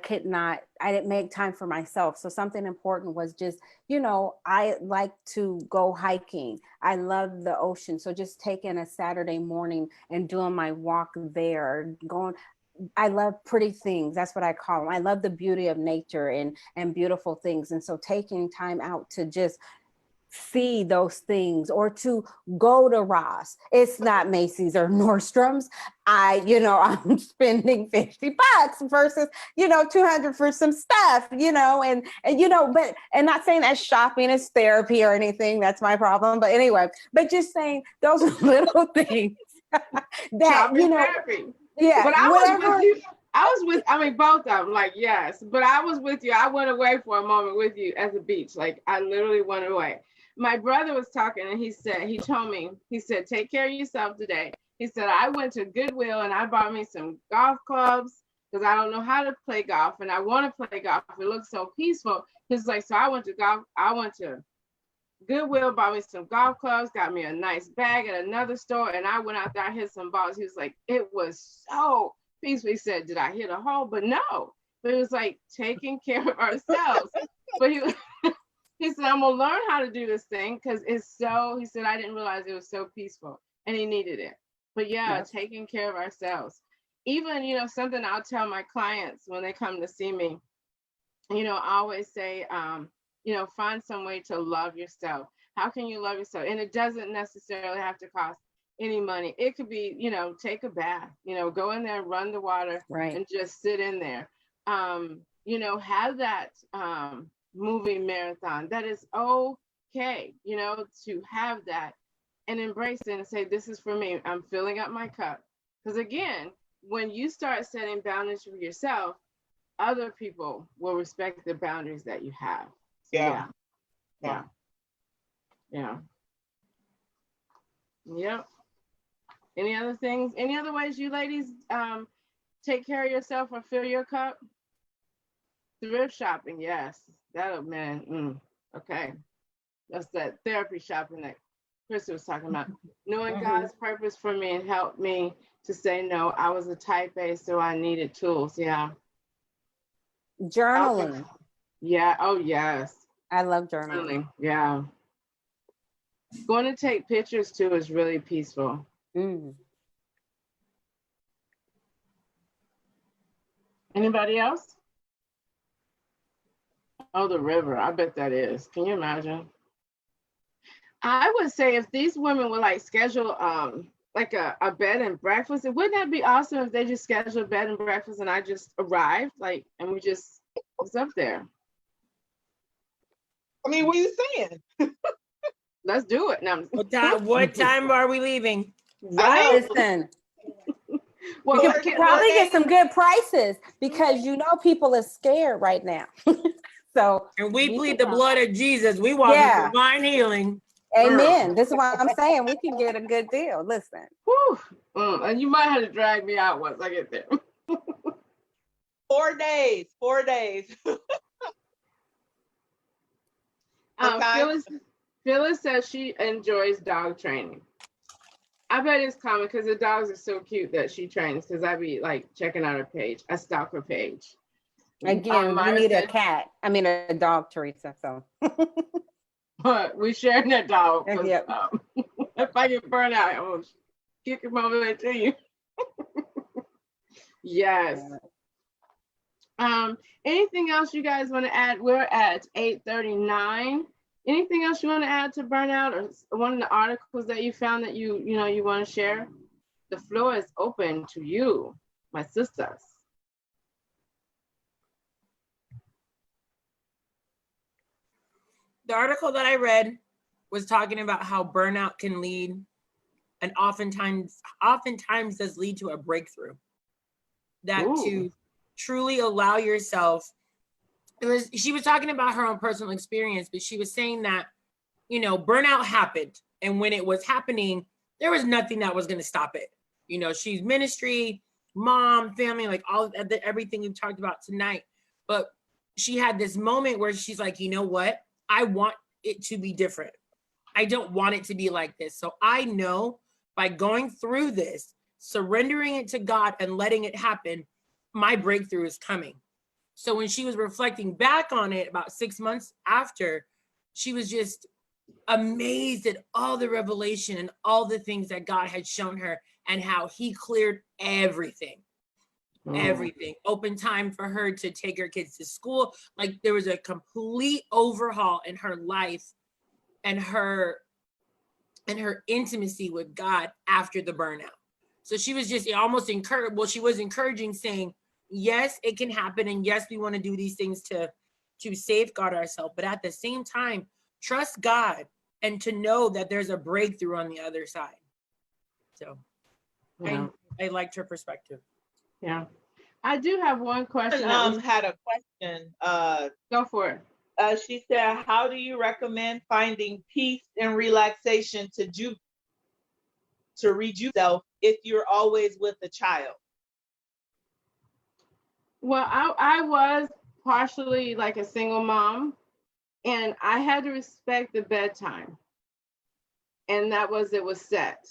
didn't make time for myself. So something important was just, I like to go hiking. I love the ocean. So just taking a Saturday morning and doing my walk there, I love pretty things. That's what I call them. I love the beauty of nature and beautiful things. And so taking time out to just see those things, or to go to Ross. It's not Macy's or Nordstrom's. I'm spending $50 versus, 200 for some stuff, and not saying that shopping is therapy or anything. That's my problem. But anyway, but just saying those little things that, therapy. Yeah. But I mean, both of them, like, yes, but I was with you. I went away for a moment with you at the beach. Like, I literally went away. My brother was talking and he told me, take care of yourself today. He said, I went to Goodwill and I bought me some golf clubs because I don't know how to play golf and I want to play golf. It looks so peaceful. He's like, so I went to Goodwill, bought me some golf clubs, got me a nice bag at another store, and I went out there, I hit some balls. He was like, it was so peaceful. He said, did I hit a hole? But no. But it was like taking care of ourselves. But he said, I'm going to learn how to do this thing because he said, I didn't realize it was so peaceful, and he needed it. But yeah, taking care of ourselves. Even, something I'll tell my clients when they come to see me, I always say, find some way to love yourself. How can you love yourself? And it doesn't necessarily have to cost any money. It could be, take a bath, go in there, run the water, right, and just sit in there. Have that movie marathon. That is okay, to have that and embrace it and say, this is for me. I'm filling up my cup. Because again, when you start setting boundaries for yourself, other people will respect the boundaries that you have. So, yeah. Yep. Any other things? Any other ways you ladies take care of yourself or fill your cup? Thrift shopping, yes. Okay. That's that therapy shopping that Chris was talking about. Knowing God's purpose for me and helped me to say no. I was a type A, so I needed tools. Yeah. Journaling. Yeah. Oh, yes. I love journaling. Yeah. Going to take pictures too is really peaceful. Anybody else? Oh, the river. I bet that is. Can you imagine? I would say if these women would like schedule like a bed and breakfast, it wouldn't that be awesome if they just scheduled a bed and breakfast and I just arrived, like, and we just was up there. I mean, what are you saying? Let's do it. Now, What time are we leaving? Right? Listen, well, we Well, could probably get some good prices because you know people are scared right now. So And we you plead can the come. blood of Jesus. We walk Yeah. in divine healing. Amen. This is what I'm saying. We can get a good deal. Listen. whew, and you might have to drag me out once I get there. 4 days. 4 days. Okay. Phyllis says she enjoys dog training. I bet it's common because the dogs are so cute that she trains. Because I be like checking out her page. I stalk her page. Again, you Myra need a said- cat. I mean, a dog, Teresa. So But we sharing that dog. 'Cause, Yep. if I get burned out, I'm gonna kick him over there to you. Yes. Anything else you guys want to add? We're at 8:39. Anything else you want to add to burnout or one of the articles that you found that you want to share? The floor is open to you, my sisters. The article that I read was talking about how burnout can lead, and oftentimes does lead to a breakthrough. That Ooh. to truly allow yourself, she was talking about her own personal experience, but she was saying that, burnout happened. And when it was happening, there was nothing that was going to stop it. She's ministry, mom, family, like everything we've talked about tonight. But she had this moment where she's like, you know what? I want it to be different. I don't want it to be like this. So I know by going through this, surrendering it to God and letting it happen, my breakthrough is coming. So when she was reflecting back on it about 6 months after, she was just amazed at all the revelation and all the things that God had shown her and how he cleared everything. Everything. Open time for her to take her kids to school. Like there was a complete overhaul in her life and her intimacy with God after the burnout. So she was just almost encouraged. Well, she was encouraging, saying, yes, it can happen. And yes, we want to do these things to safeguard ourselves. But at the same time, trust God and to know that there's a breakthrough on the other side. So Yeah. I liked her perspective. Yeah. I do have one question. Had a question. Go for it. She said, how do you recommend finding peace and relaxation to read yourself if you're always with a child? Well, I was partially like a single mom, and I had to respect the bedtime. And it was set.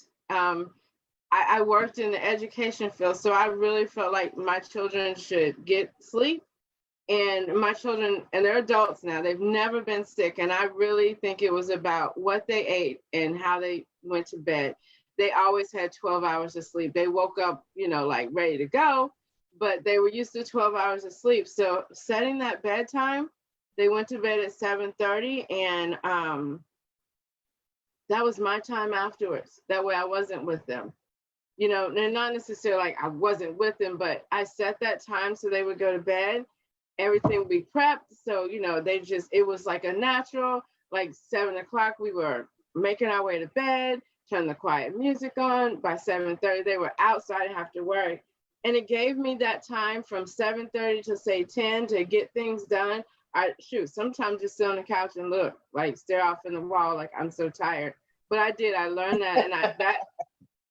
I worked in the education field, so I really felt like my children should get sleep. And my children, and they're adults now, they've never been sick. And I really think it was about what they ate and how they went to bed. They always had 12 hours of sleep. They woke up, like ready to go, but they were used to 12 hours of sleep. So setting that bedtime, they went to bed at 7:30, and that was my time afterwards. That way I wasn't with them. They're not necessarily like I wasn't with them, but I set that time so they would go to bed. Everything would be prepped. So, it was like a natural, like 7 o'clock, we were making our way to bed, turn the quiet music on. By 7:30, they were outside after work. And it gave me that time from 7:30 to say 10 to get things done. Sometimes just sit on the couch and look, like stare off in the wall, like I'm so tired. But I did, I learned that. And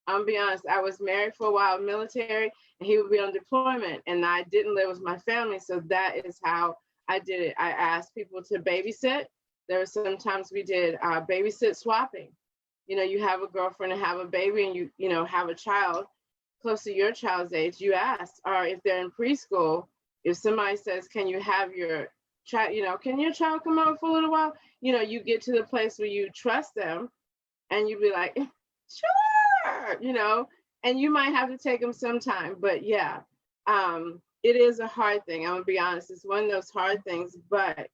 I'm be honest, I was married for a while, military, and he would be on deployment, and I didn't live with my family. So that is how I did it. I asked people to babysit. There were sometimes we did babysit swapping. You have a girlfriend and have a baby, and you have a child close to your child's age. You ask, or if they're in preschool, if somebody says, can you have your child, can your child come over for a little while? You get to the place where you trust them, and you'd be like, sure, and you might have to take them sometime, but yeah, it is a hard thing. I'm gonna be honest. It's one of those hard things, but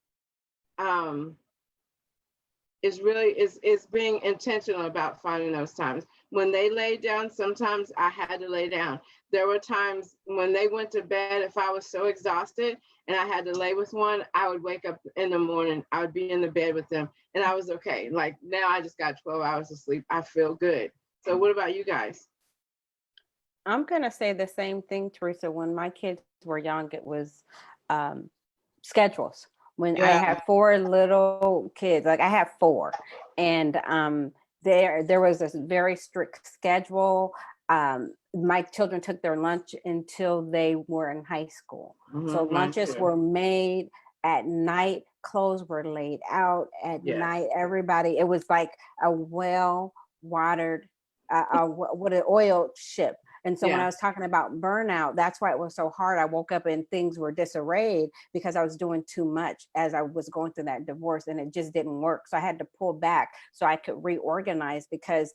it's really it's being intentional about finding those times. When they lay down, sometimes I had to lay down. There were times when they went to bed, if I was so exhausted and I had to lay with one, I would wake up in the morning, I would be in the bed with them, and I was okay. Like now I just got 12 hours of sleep. I feel good. So what about you guys? I'm gonna say the same thing, Teresa. When my kids were young, it was schedules. When I Yeah. had 4 little kids, like I have 4, and there was a very strict schedule. My children took their lunch until they were in high school. So lunches were made at night, clothes were laid out at night. Everybody, it was like a well-watered, what an oiled ship. And so when I was talking about burnout, that's why it was so hard. I woke up and things were disarrayed because I was doing too much as I was going through that divorce, and it just didn't work. So I had to pull back so I could reorganize, because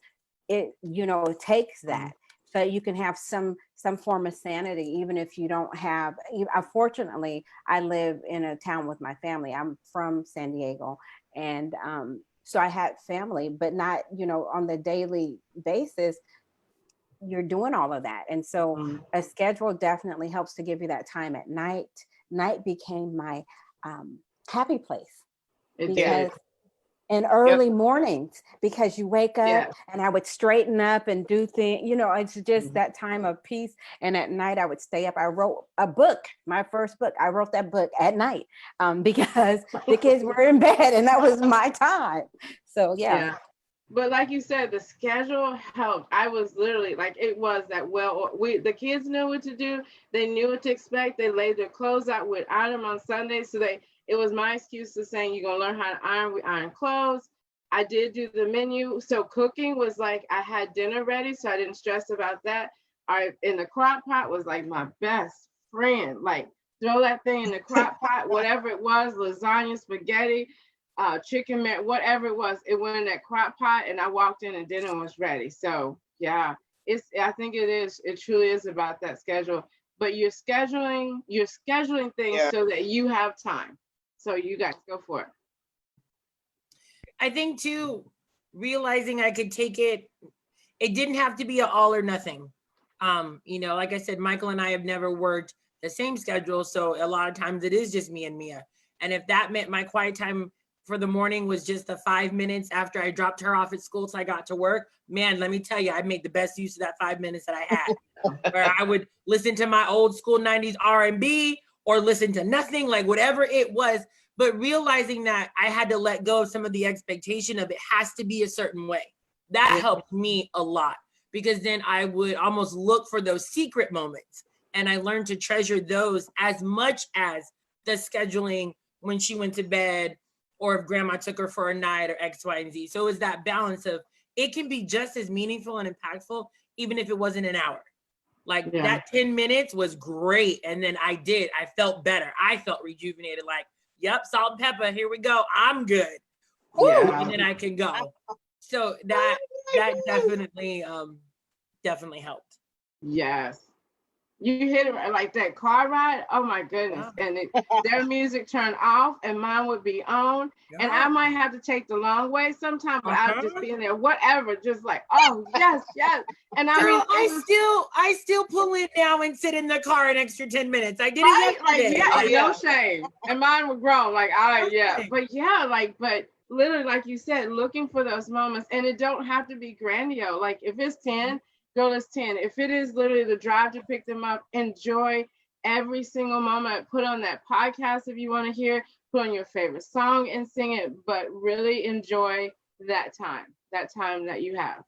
it, it takes that. So you can have some form of sanity, even if you don't have. Unfortunately, I live in a town with my family. I'm from San Diego, and so I had family, but not on the daily basis. You're doing all of that, and so a schedule definitely helps to give you that time at night. Night became my happy place, because in early mornings, because you wake up and I would straighten up and do things, it's just that time of peace. And at night I would stay up. I wrote a book, my first book. I wrote that book at night because the kids were in bed and that was my time. So yeah. But like you said, the schedule helped. I was literally like, it was that the kids knew what to do. They knew what to expect. They laid their clothes out with iron on Sunday. So it was my excuse to saying, you're going to learn how to iron. We iron clothes. I did do the menu. So cooking was like, I had dinner ready, so I didn't stress about that. In the crock pot was like my best friend. Like, throw that thing in the crock pot, whatever it was, lasagna, spaghetti, chicken, whatever it was, it went in that crock pot, and I walked in and dinner was ready. So yeah, I think it truly is about that schedule. But you're scheduling things so that you have time. So you guys go for it. I think too, realizing I could take it didn't have to be an all or nothing. Like I said, Michael and I have never worked the same schedule, so a lot of times it is just me and Mia. And if that meant my quiet time for the morning was just the 5 minutes after I dropped her off at school till I got to work, man, let me tell you, I made the best use of that 5 minutes that I had, where I would listen to my old school 90s R&B or listen to nothing, like whatever it was. But realizing that I had to let go of some of the expectation of it has to be a certain way. That helped me a lot, because then I would almost look for those secret moments. And I learned to treasure those as much as the scheduling when she went to bed, or if grandma took her for a night, or X, Y, and Z. So it's that balance of, it can be just as meaningful and impactful, even if it wasn't an hour. Like that 10 minutes was great. And then I felt better. I felt rejuvenated. Like, yep, salt and pepper, here we go. I'm good. And then I can go. So that definitely helped. Yes. You hit it like that car ride. Oh my goodness. And their music turned off and mine would be on. And I might have to take the long way sometimes, but I'll just be in there, whatever, just like, oh yes. And I still pull in now and sit in the car an extra 10 minutes. I did it yesterday. No shame. And mine were grown. Like, but literally, like you said, looking for those moments, and it don't have to be grandiose. Like if it's 10, girl, it's 10. If it is literally the drive to pick them up, enjoy every single moment. Put on that podcast if you want to hear, put on your favorite song and sing it, but really enjoy that time that you have.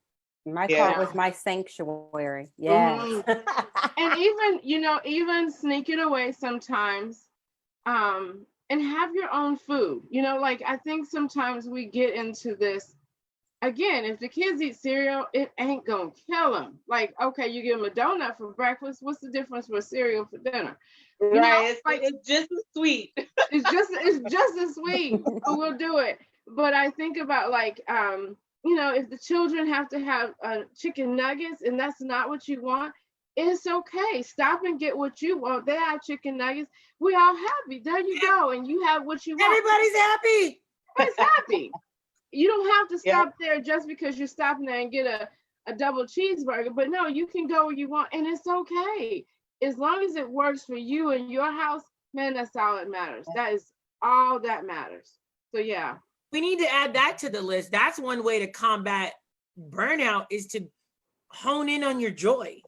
My car was my sanctuary. Yes. And even sneak it away sometimes, and have your own food. Like I think sometimes we get into this. Again, if the kids eat cereal, it ain't gonna kill them. Like, okay, you give them a donut for breakfast. What's the difference with cereal for dinner? It's just as sweet. It's just as sweet. So we'll do it. But I think about if the children have to have chicken nuggets and that's not what you want, It's okay. Stop and get what you want. They have chicken nuggets. We all happy. There you go. And you have what you want. Everybody's happy. Everybody's happy. You don't have to Yeah. stop there just because you're stopping there and get a double cheeseburger. But no, you can go where you want, and it's okay. As long as it works for you and your house, man, that's all that matters. That is all that matters. So yeah. We need to add that to the list. That's one way to combat burnout, is to hone in on your joy.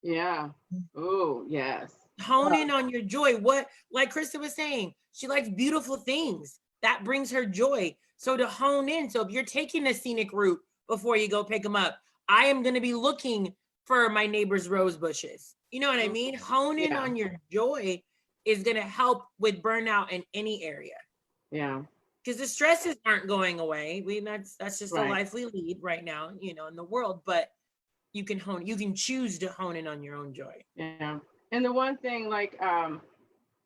Yeah. Oh, yes. Hone in on your joy. What, like Krista was saying, she likes beautiful things. That brings her joy. So to hone in. So if you're taking a scenic route before you go pick them up, I am going to be looking for my neighbor's rose bushes. You know what I mean? Hone in on your joy is going to help with burnout in any area. Yeah. Because the stresses aren't going away. That's just the life we lead right now, you know, in the world. But you can choose to hone in on your own joy. Yeah. And the one thing, like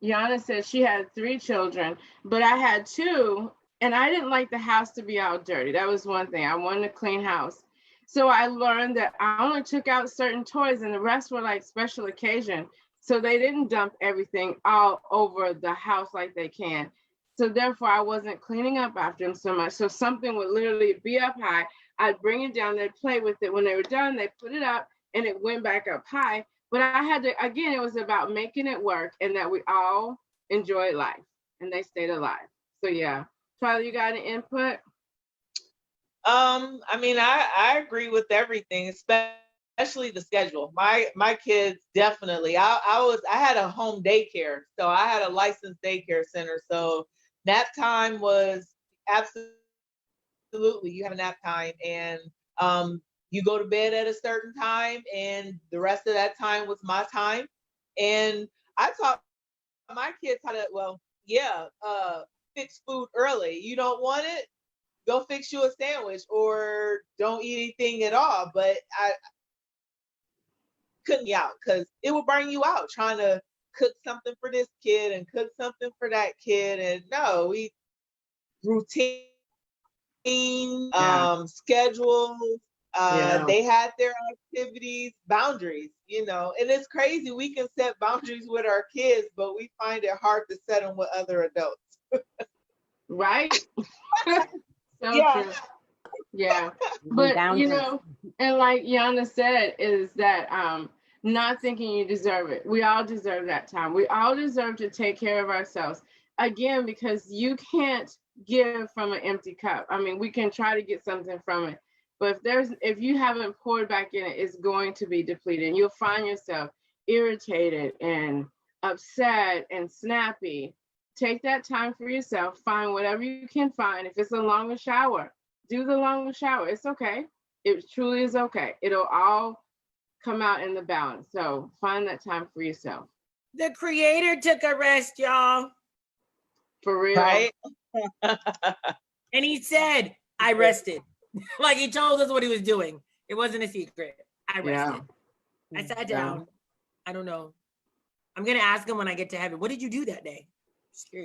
Yana said, she had 3 children, but I had 2, and I didn't like the house to be all dirty. That was one thing. I wanted a clean house. So I learned that I only took out certain toys, and the rest were like special occasion. So they didn't dump everything all over the house like they can. So therefore, I wasn't cleaning up after them so much. So something would literally be up high. I'd bring it down, they'd play with it. When they were done, they put it up and it went back up high. But I had to, again, it was about making it work and that we all enjoyed life and they stayed alive. So yeah. Charlie, you got any input? I mean, I agree with everything, especially the schedule. My kids definitely. I had a home daycare, so I had a licensed daycare center. So nap time was absolutely, you have a nap time, and you go to bed at a certain time, and the rest of that time was my time. And I taught my kids how to, fix food early. You don't want it, go fix you a sandwich, or don't eat anything at all. But I couldn't be out because it would burn you out trying to cook something for this kid and cook something for that kid. And no, we routine, schedules. They had their activities, boundaries, you know, and it's crazy. We can set boundaries with our kids, but we find it hard to set them with other adults. Right? True. Yeah. But, you know, and like Yana said, is that not thinking you deserve it. We all deserve that time. We all deserve to take care of ourselves. Again, because you can't give from an empty cup. I mean, we can try to get something from it. But if you haven't poured back in it, it's going to be depleted. And you'll find yourself irritated and upset and snappy. Take that time for yourself. Find whatever you can find. If it's a longer shower, do the longer shower. It's okay. It truly is okay. It'll all come out in the balance. So find that time for yourself. The creator took a rest, y'all. For real. Right? And he said, I rested. Like he told us what he was doing. It wasn't a secret. I rested. I sat down. I don't know. I'm going to ask him when I get to heaven, what did you do that day?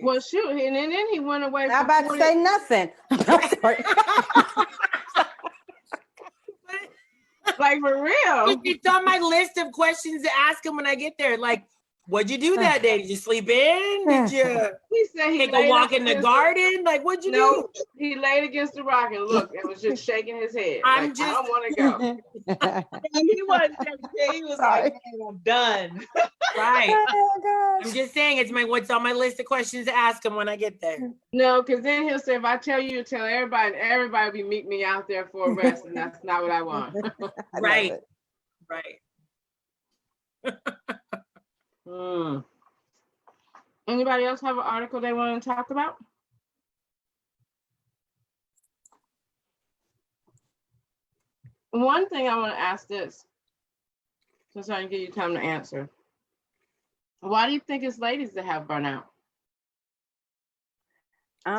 Well, shoot. And then he went away. I'm about to say nothing. Like for real. It's on my list of questions to ask him when I get there. Like, what'd you do that day? Did you sleep in? Did you He said he take a walk in the garden? Like, what'd you do? He laid against the rock and looked and was just shaking his head. I don't want to go. And he wasn't he was like, man, I'm done. Right. Oh, I'm just saying it's what's on my list of questions to ask him when I get there. No, because then he'll say, if I tell you to tell everybody, and everybody will be meet me out there for a rest, and that's not what I want. Right. Anybody else have an article they want to talk about? One thing I want to ask this, since I can give you time to answer. Why do you think it's ladies that have burnout?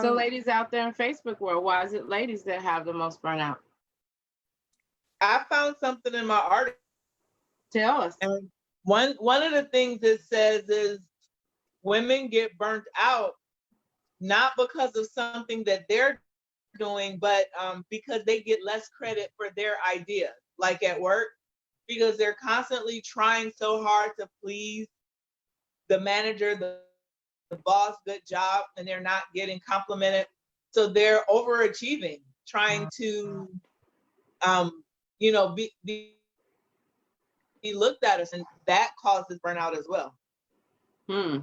So ladies out there in Facebook world, why is it ladies that have the most burnout? I found something in my article. Tell us. And one of the things it says is women get burnt out not because of something that they're doing, but because they get less credit for their ideas. Like at work, because they're constantly trying so hard to please the manager, the boss, good job, and they're not getting complimented. So they're overachieving, trying to, be looked at us, and that causes burnout as well. Hmm.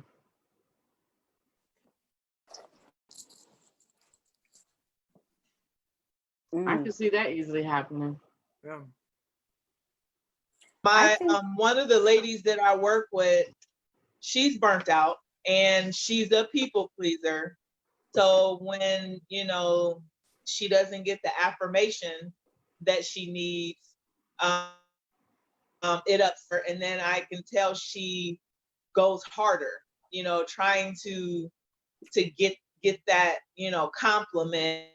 I can see that easily happening. Yeah. One of the ladies that I work with, she's burnt out and she's a people pleaser. So when, she doesn't get the affirmation that she needs, it upsets her. And then I can tell she goes harder, trying to get that, compliment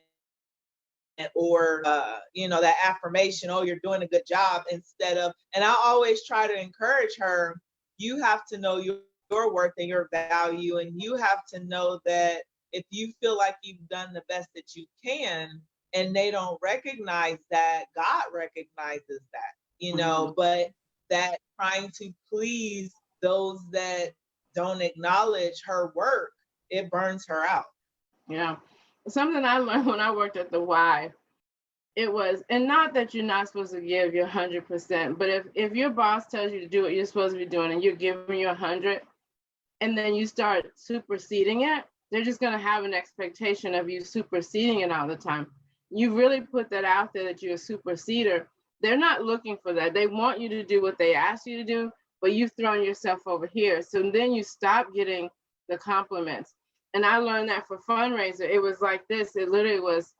or that affirmation, oh, you're doing a good job, instead of, and I always try to encourage her, you have to know your worth and your value, and you have to know that if you feel like you've done the best that you can and they don't recognize that, God recognizes that, but that trying to please those that don't acknowledge her work, it burns her out. Yeah. Something I learned when I worked at the Y, it was, and not that you're not supposed to give your 100%, but if your boss tells you to do what you're supposed to be doing and you're giving your 100, and then you start superseding it, they're just going to have an expectation of you superseding it all the time. You really put that out there that you're a superseder. They're not looking for that. They want you to do what they ask you to do, but you've thrown yourself over here. So then you stop getting the compliments. And I learned that for fundraiser. It was like this. It literally was,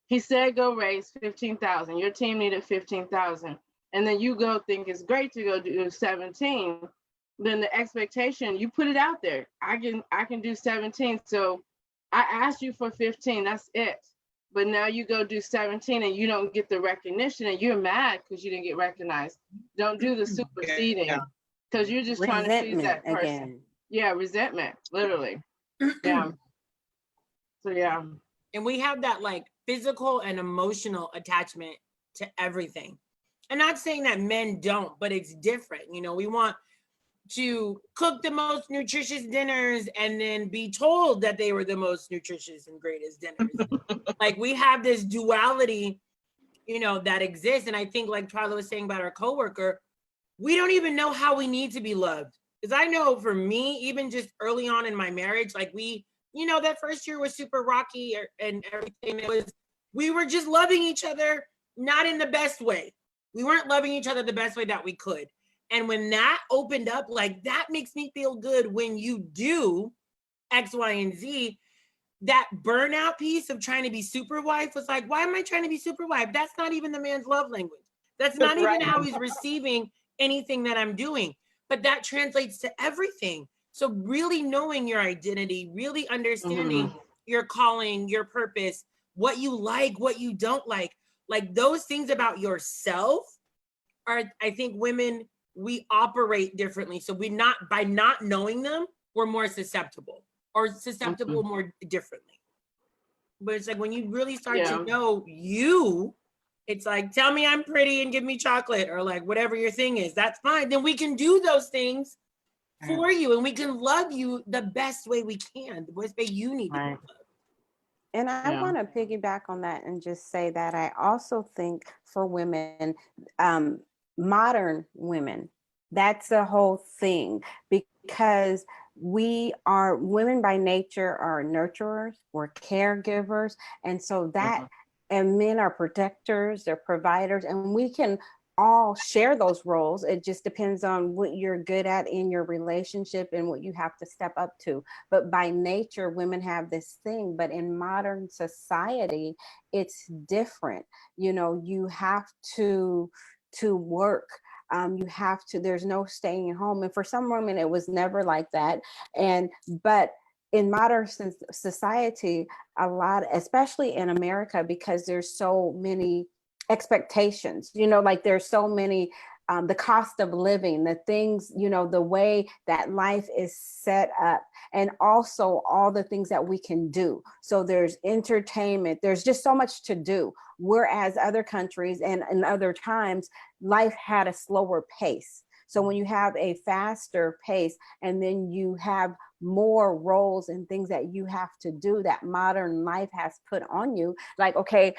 he said, go raise 15,000. Your team needed 15,000. And then you go think it's great to go do 17. Then the expectation, you put it out there. I can do 17. So I asked you for 15. That's it. But now you go do 17 and you don't get the recognition and you're mad because you didn't get recognized. Don't do the superseding because you're just trying to please that person. Again. Yeah, resentment, literally. Yeah. So yeah. And we have that like physical and emotional attachment to everything. I'm not saying that men don't, but it's different. We want to cook the most nutritious dinners and then be told that they were the most nutritious and greatest dinners. Like we have this duality, that exists. And I think like Twyla was saying about our coworker, we don't even know how we need to be loved. Because I know for me, even just early on in my marriage, like that first year was super rocky and everything. We were just loving each other, not in the best way. We weren't loving each other the best way that we could. And when that opened up, like that makes me feel good when you do X, Y, and Z. That burnout piece of trying to be super wife was like, why am I trying to be super wife? That's not even the man's love language. That's not even how he's receiving anything that I'm doing. But that translates to everything. So really knowing your identity, really understanding your calling, your purpose, what you like, what you don't like those things about yourself are, I think women, we operate differently. So by not knowing them, we're more susceptible more differently. But it's like when you really start to know you, it's like, tell me I'm pretty and give me chocolate, or like whatever your thing is, that's fine. Then we can do those things for you and we can love you the best way we can, the best way you need to be loved. And I want to piggyback on that and just say that I also think for women, modern women, that's the whole thing, because women by nature are nurturers, we're caregivers. And so that, and men are protectors, they're providers, and we can all share those roles. It just depends on what you're good at in your relationship and what you have to step up to. But by nature, women have this thing, but in modern society, it's different. You have to work. You have to, there's no staying home. And for some women, it was never like that. But in modern society, a lot, especially in America, because there's so many expectations, like there's so many the cost of living, the things, you know, the way that life is set up, and also all the things that we can do. So there's entertainment, there's just so much to do. Whereas other countries and in other times, life had a slower pace. So when you have a faster pace and then you have more roles and things that you have to do that modern life has put on you, like, okay,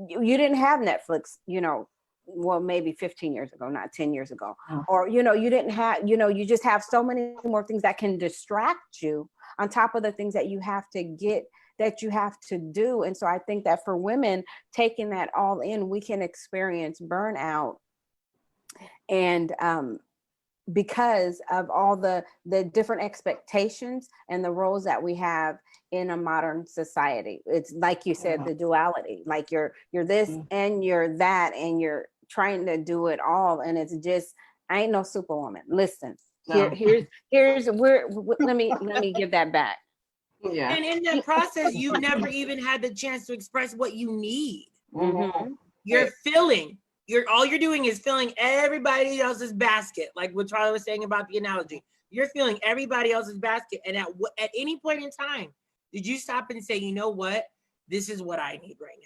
you didn't have Netflix, you know, well, maybe 15 years ago, not 10 years ago. Or, you know, you didn't have, you know, you just have so many more things that can distract you on top of the things that you have to get, that you have to do. And so I think that for women, taking that all in, we can experience burnout. And because of all the different expectations and the roles that we have in a modern society. It's like you said, the duality, like you're this and you're that, and you're trying to do it all. And it's just, I ain't no superwoman. Listen, here's where, let me give that back. Yeah. And in that process, you've never even had the chance to express what you need. You're filling. All you're doing is filling everybody else's basket, like what Charlie was saying about the analogy. You're filling everybody else's basket, and at any point in time, did you stop and say, you know what, this is what I need right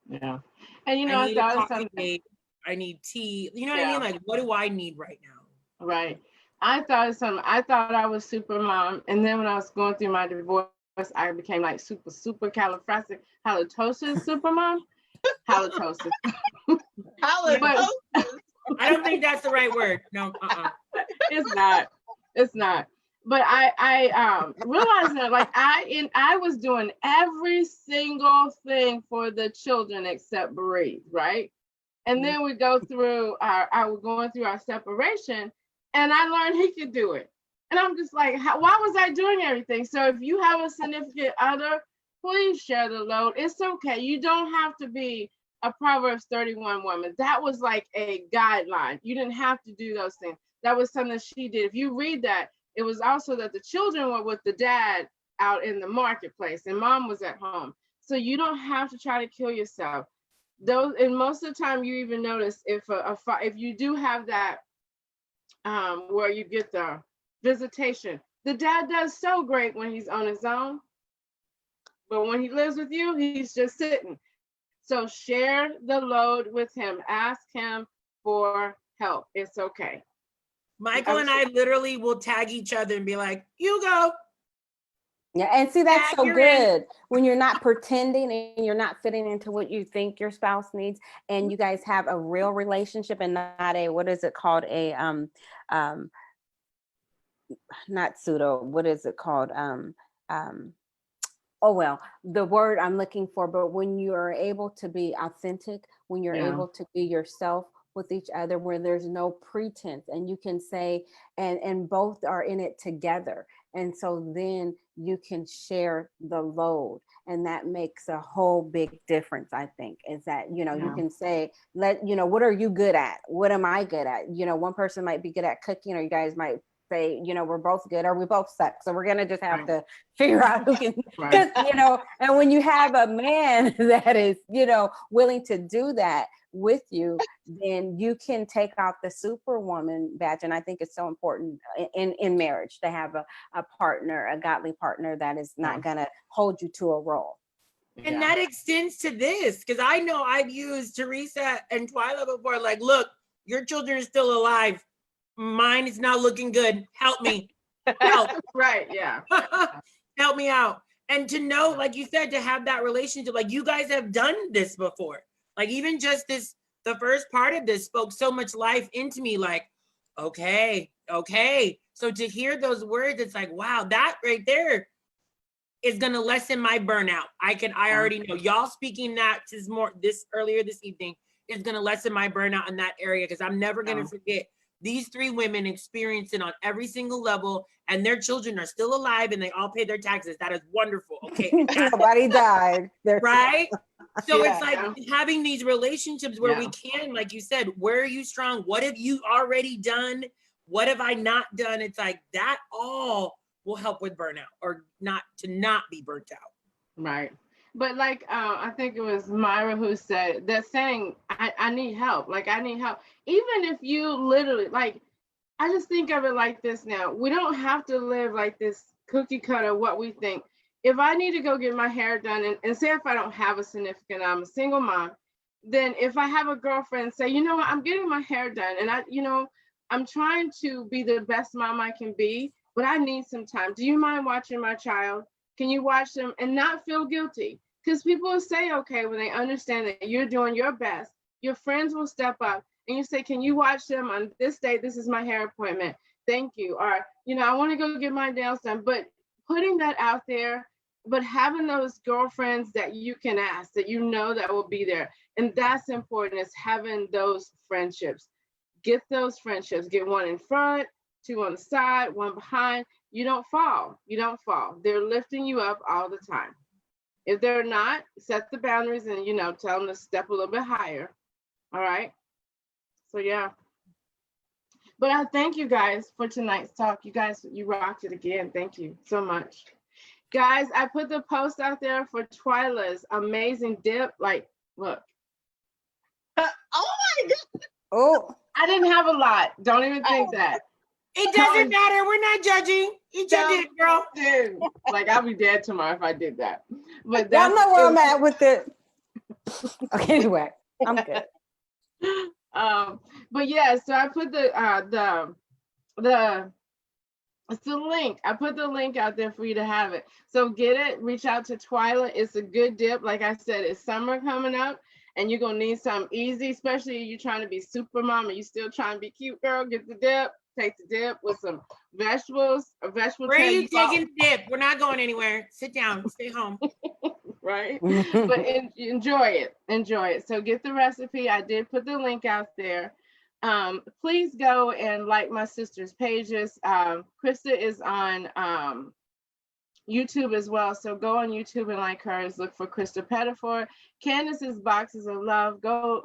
now? Yeah, and you know, I need a coffee date. I need tea. You know what I mean? Like, what do I need right now? Right. I thought of something. I thought I was super mom, and then when I was going through my divorce, I became like super halitosis super mom. Halitosis. Halitosis. I don't think that's the right word. No, It's not. But I realized that, like, I was doing every single thing for the children except breathe, right? And then we go through I was going through our separation, and I learned he could do it. And I'm just like, why was I doing everything? So if you have a significant other, please share the load. It's okay. You don't have to be a Proverbs 31 woman. That was like a guideline. You didn't have to do those things. That was something she did. If you read that, it was also that the children were with the dad out in the marketplace and mom was at home. So you don't have to try to kill yourself. Those, and most of the time you even notice if you do have that where you get the visitation, the dad does so great when he's on his own. But when he lives with you, he's just sitting. So share the load with him. Ask him for help. It's okay. Michael and I literally will tag each other and be like, you go. Yeah, and see, that's Tag, so you're good when you're not pretending and you're not fitting into what you think your spouse needs, and you guys have a real relationship and not a, what is it called? A not pseudo, what is it called? Oh, well, the word I'm looking for, but when you are able to be authentic, when you're able to be yourself with each other, where there's no pretense, and you can say, and both are in it together. And so then you can share the load, and that makes a whole big difference. I think is that, you know, you can say, what are you good at? What am I good at? You know, one person might be good at cooking, or you guys might say, you know, we're both good, or we both suck. So we're going to just have to figure out who can, you know, and when you have a man that is, you know, willing to do that with you, then you can take off the superwoman badge. And I think it's so important in marriage to have a partner, a godly partner that is not going to hold you to a role. And that extends to this, because I know I've used Teresa and Twyla before, like, look, your children are still alive. Mine is not looking good. Help me. Help. Right. Yeah. Help me out. And to know, like you said, to have that relationship, like you guys have done this before. Like even just this, the first part of this spoke so much life into me, like, okay. So to hear those words, it's like, wow, that right there is going to lessen my burnout. I already know y'all speaking that earlier this evening is going to lessen my burnout in that area. Cause I'm never going to forget these three women experience it on every single level, and their children are still alive and they all pay their taxes. That is wonderful. Okay. Nobody died. Right? So it's like having these relationships where we can, like you said, where are you strong? What have you already done? What have I not done? It's like that all will help with burnout, or not be burnt out. Right. But like I think it was Myra who said that, saying I need help. Like I need help. Even if you literally, like, I just think of it like this now. We don't have to live like this cookie cutter what we think. If I need to go get my hair done, and say if I don't have a significant, I'm a single mom, then if I have a girlfriend say, you know what, I'm getting my hair done, and I'm trying to be the best mom I can be, but I need some time. Do you mind watching my child? Can you watch them and not feel guilty? Because people will say, okay, when they understand that you're doing your best, your friends will step up and you say, can you watch them on this day? This is my hair appointment. Thank you. Or, I want to go get my nails done. But putting that out there, but having those girlfriends that you can ask, that that will be there. And that's important, is having those friendships. Get those friendships. Get one in front, two on the side, one behind. You don't fall. You don't fall. They're lifting you up all the time. If they're not, set the boundaries and, tell them to step a little bit higher. All right. So, yeah. But I thank you guys for tonight's talk. You guys, you rocked it again. Thank you so much. Guys, I put the post out there for Twyla's amazing dip. Like, look. Oh my God. Oh, I didn't have a lot. Don't even think that. It doesn't matter. We're not judging. You just did, girl. Dude, like, I'll be dead tomorrow if I did that. But y'all that's know where I'm at with it. Okay, anyway, I'm good. But yeah, so I put it's the link. I put the link out there for you to have it. So get it, reach out to Twyla. It's a good dip. Like I said, it's summer coming up and you're gonna need something easy, especially if you're trying to be super mom and you still trying to be cute, girl. Get the dip, take the dip with some vegetables, a vegetable. Where are you taking the dip? We're not going anywhere. Sit down, stay home. Right? But enjoy it. So get the recipe. I did put the link out there. Please go and like my sister's pages. Krista is on YouTube as well. So go on YouTube and like hers. Look for Krista Pettiford. Candace's Boxes of Love. Go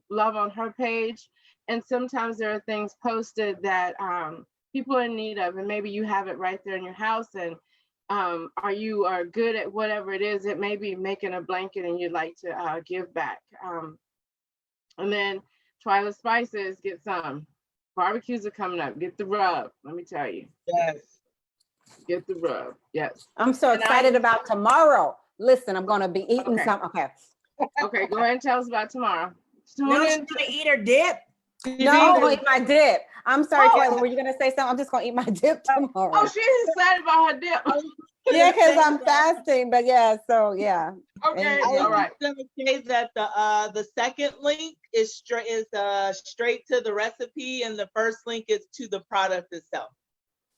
love on her page. And sometimes there are things posted that people are in need of, and maybe you have it right there in your house, and you are good at whatever it is. It may be making a blanket and you'd like to give back. And then Twyla Spices, get some. Barbecues are coming up. Get the rub. Let me tell you. Yes. Get the rub. Yes. I'm so excited about tomorrow. Listen, I'm going to be eating some. Okay. Okay, go ahead and tell us about tomorrow. No, she's gonna eat her dip. No, I'm going to eat my dip. I'm sorry, Twyla, were you going to say something? I'm just going to eat my dip tomorrow. Oh, she's excited about her dip. Yeah, because I'm fasting, but yeah, so yeah. Okay, And all right. I was going to say that the second link is straight to the recipe, and the first link is to the product itself.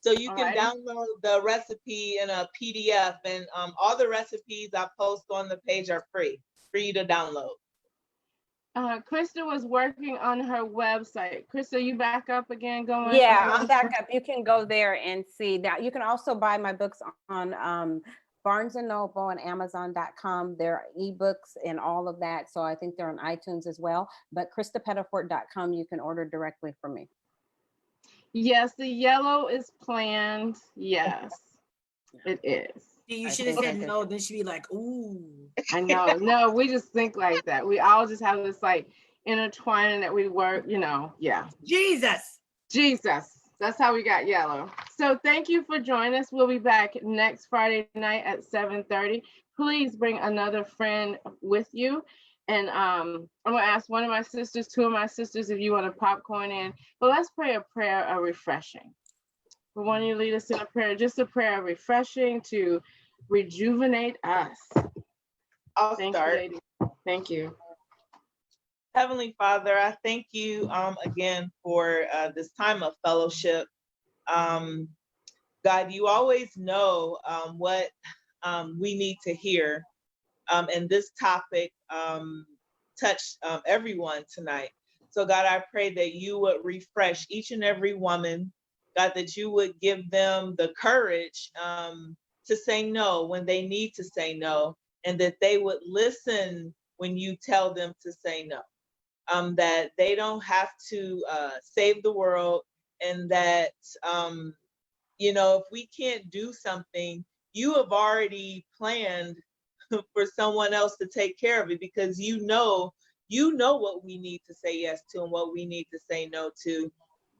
So you can download the recipe in a PDF, and all the recipes I post on the page are free for you to download. Krista was working on her website. Krista, you back up again? Going? Yeah, I'm back up. You can go there and see that. You can also buy my books on Barnes & Noble and Amazon.com. There are ebooks and all of that. So I think they're on iTunes as well. But KristaPettiford.com, you can order directly from me. Yes, the yellow is planned. Yes, it is. You should have said no, then she'd be like, ooh. I know. No, we just think like that. We all just have this like intertwining that we work, yeah. Jesus. That's how we got yellow. So thank you for joining us. We'll be back next Friday night at 7:30. Please bring another friend with you. And I'm going to ask one of my sisters, two of my sisters, if you want to popcorn in. But let's pray a prayer of refreshing. We want you to lead us in a prayer, just a prayer of refreshing to rejuvenate us. I'll start. Thank you. Heavenly Father, I thank you again for this time of fellowship. God, you always know what we need to hear. And this topic touched everyone tonight. So God, I pray that you would refresh each and every woman. God, that you would give them the courage to say no when they need to say no, and that they would listen when you tell them to say no. That they don't have to save the world, and that, if we can't do something, you have already planned for someone else to take care of it, because you know what we need to say yes to and what we need to say no to.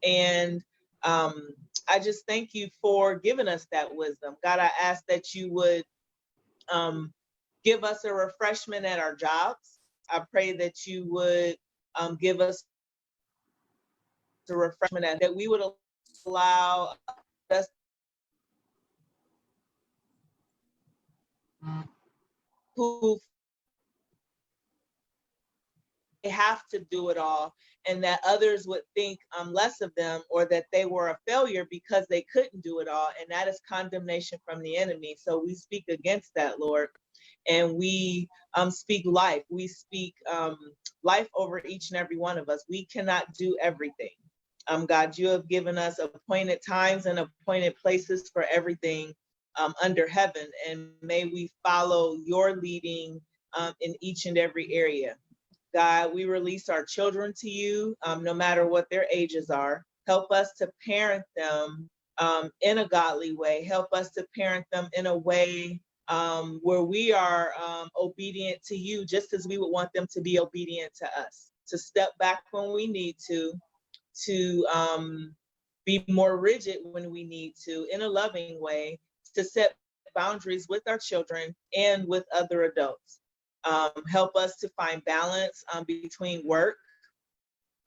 And I just thank you for giving us that wisdom. God, I ask that you would give us a refreshment at our jobs. I pray that you would give us a refreshment, and that we would allow us who have to do it all, and that others would think less of them, or that they were a failure because they couldn't do it all. And that is condemnation from the enemy. So we speak against that, Lord. And we speak life. We speak life over each and every one of us. We cannot do everything. God, you have given us appointed times and appointed places for everything under heaven. And may we follow your leading in each and every area. God, we release our children to you, no matter what their ages are. Help us to parent them in a godly way. Help us to parent them in a way where we are obedient to you, just as we would want them to be obedient to us. To step back when we need to be more rigid when we need to, in a loving way, to set boundaries with our children and with other adults. Help us to find balance between work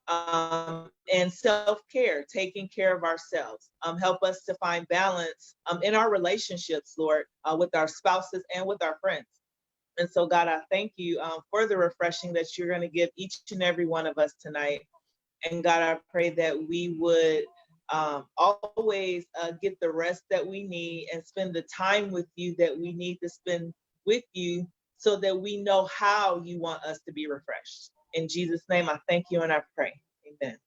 and self-care, taking care of ourselves. Help us to find balance in our relationships, Lord, with our spouses and with our friends. And so, God, I thank you for the refreshing that you're going to give each and every one of us tonight. And God, I pray that we would always get the rest that we need and spend the time with you that we need to spend with you, so that we know how you want us to be refreshed. In Jesus' name, I thank you and I pray. Amen.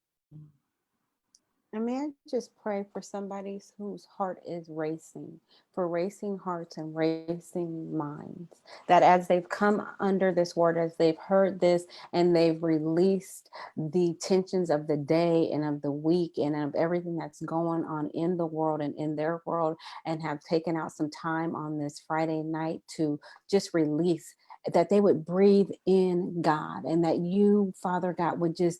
And may I just pray for somebody whose heart is racing, for racing hearts and racing minds, that as they've come under this word, as they've heard this and they've released the tensions of the day and of the week and of everything that's going on in the world and in their world, and have taken out some time on this Friday night to just release, that they would breathe in God, and that you, Father God, would just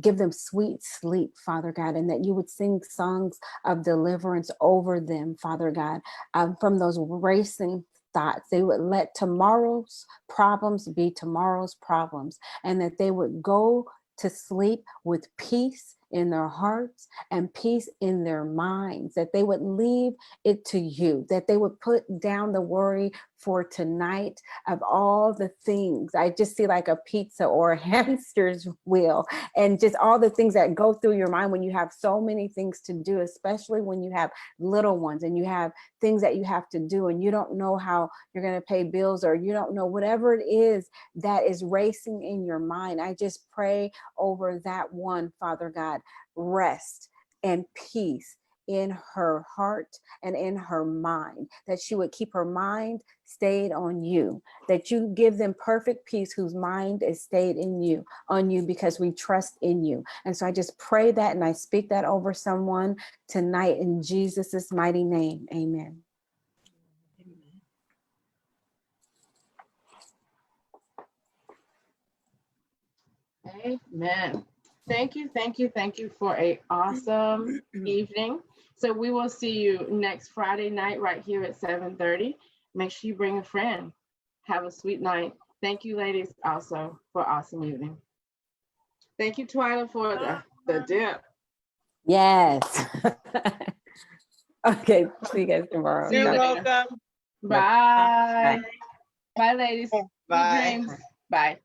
give them sweet sleep, Father God, and that you would sing songs of deliverance over them, Father God, from those racing thoughts. They would let tomorrow's problems be tomorrow's problems, and that they would go to sleep with peace in their hearts and peace in their minds, that they would leave it to you, that they would put down the worry for tonight of all the things. I just see like a pizza or a hamster's wheel, and just all the things that go through your mind when you have so many things to do, especially when you have little ones and you have things that you have to do and you don't know how you're going to pay bills, or you don't know whatever it is that is racing in your mind. I just pray over that one, Father God, rest and peace in her heart and in her mind, that she would keep her mind stayed on you, that you give them perfect peace whose mind is stayed in you, on you, because we trust in you. And so I just pray that, and I speak that over someone tonight in Jesus's mighty name. Amen. Amen. Thank you for an awesome evening. So we will see you next Friday night right here at 7:30. Make sure you bring a friend. Have a sweet night. Thank you, ladies, also for awesome evening. Thank you, Twyla, for the dip. Yes. Okay, see you guys tomorrow. See you You're later. welcome. Bye. Bye, ladies. Bye. Sweet dreams. Bye.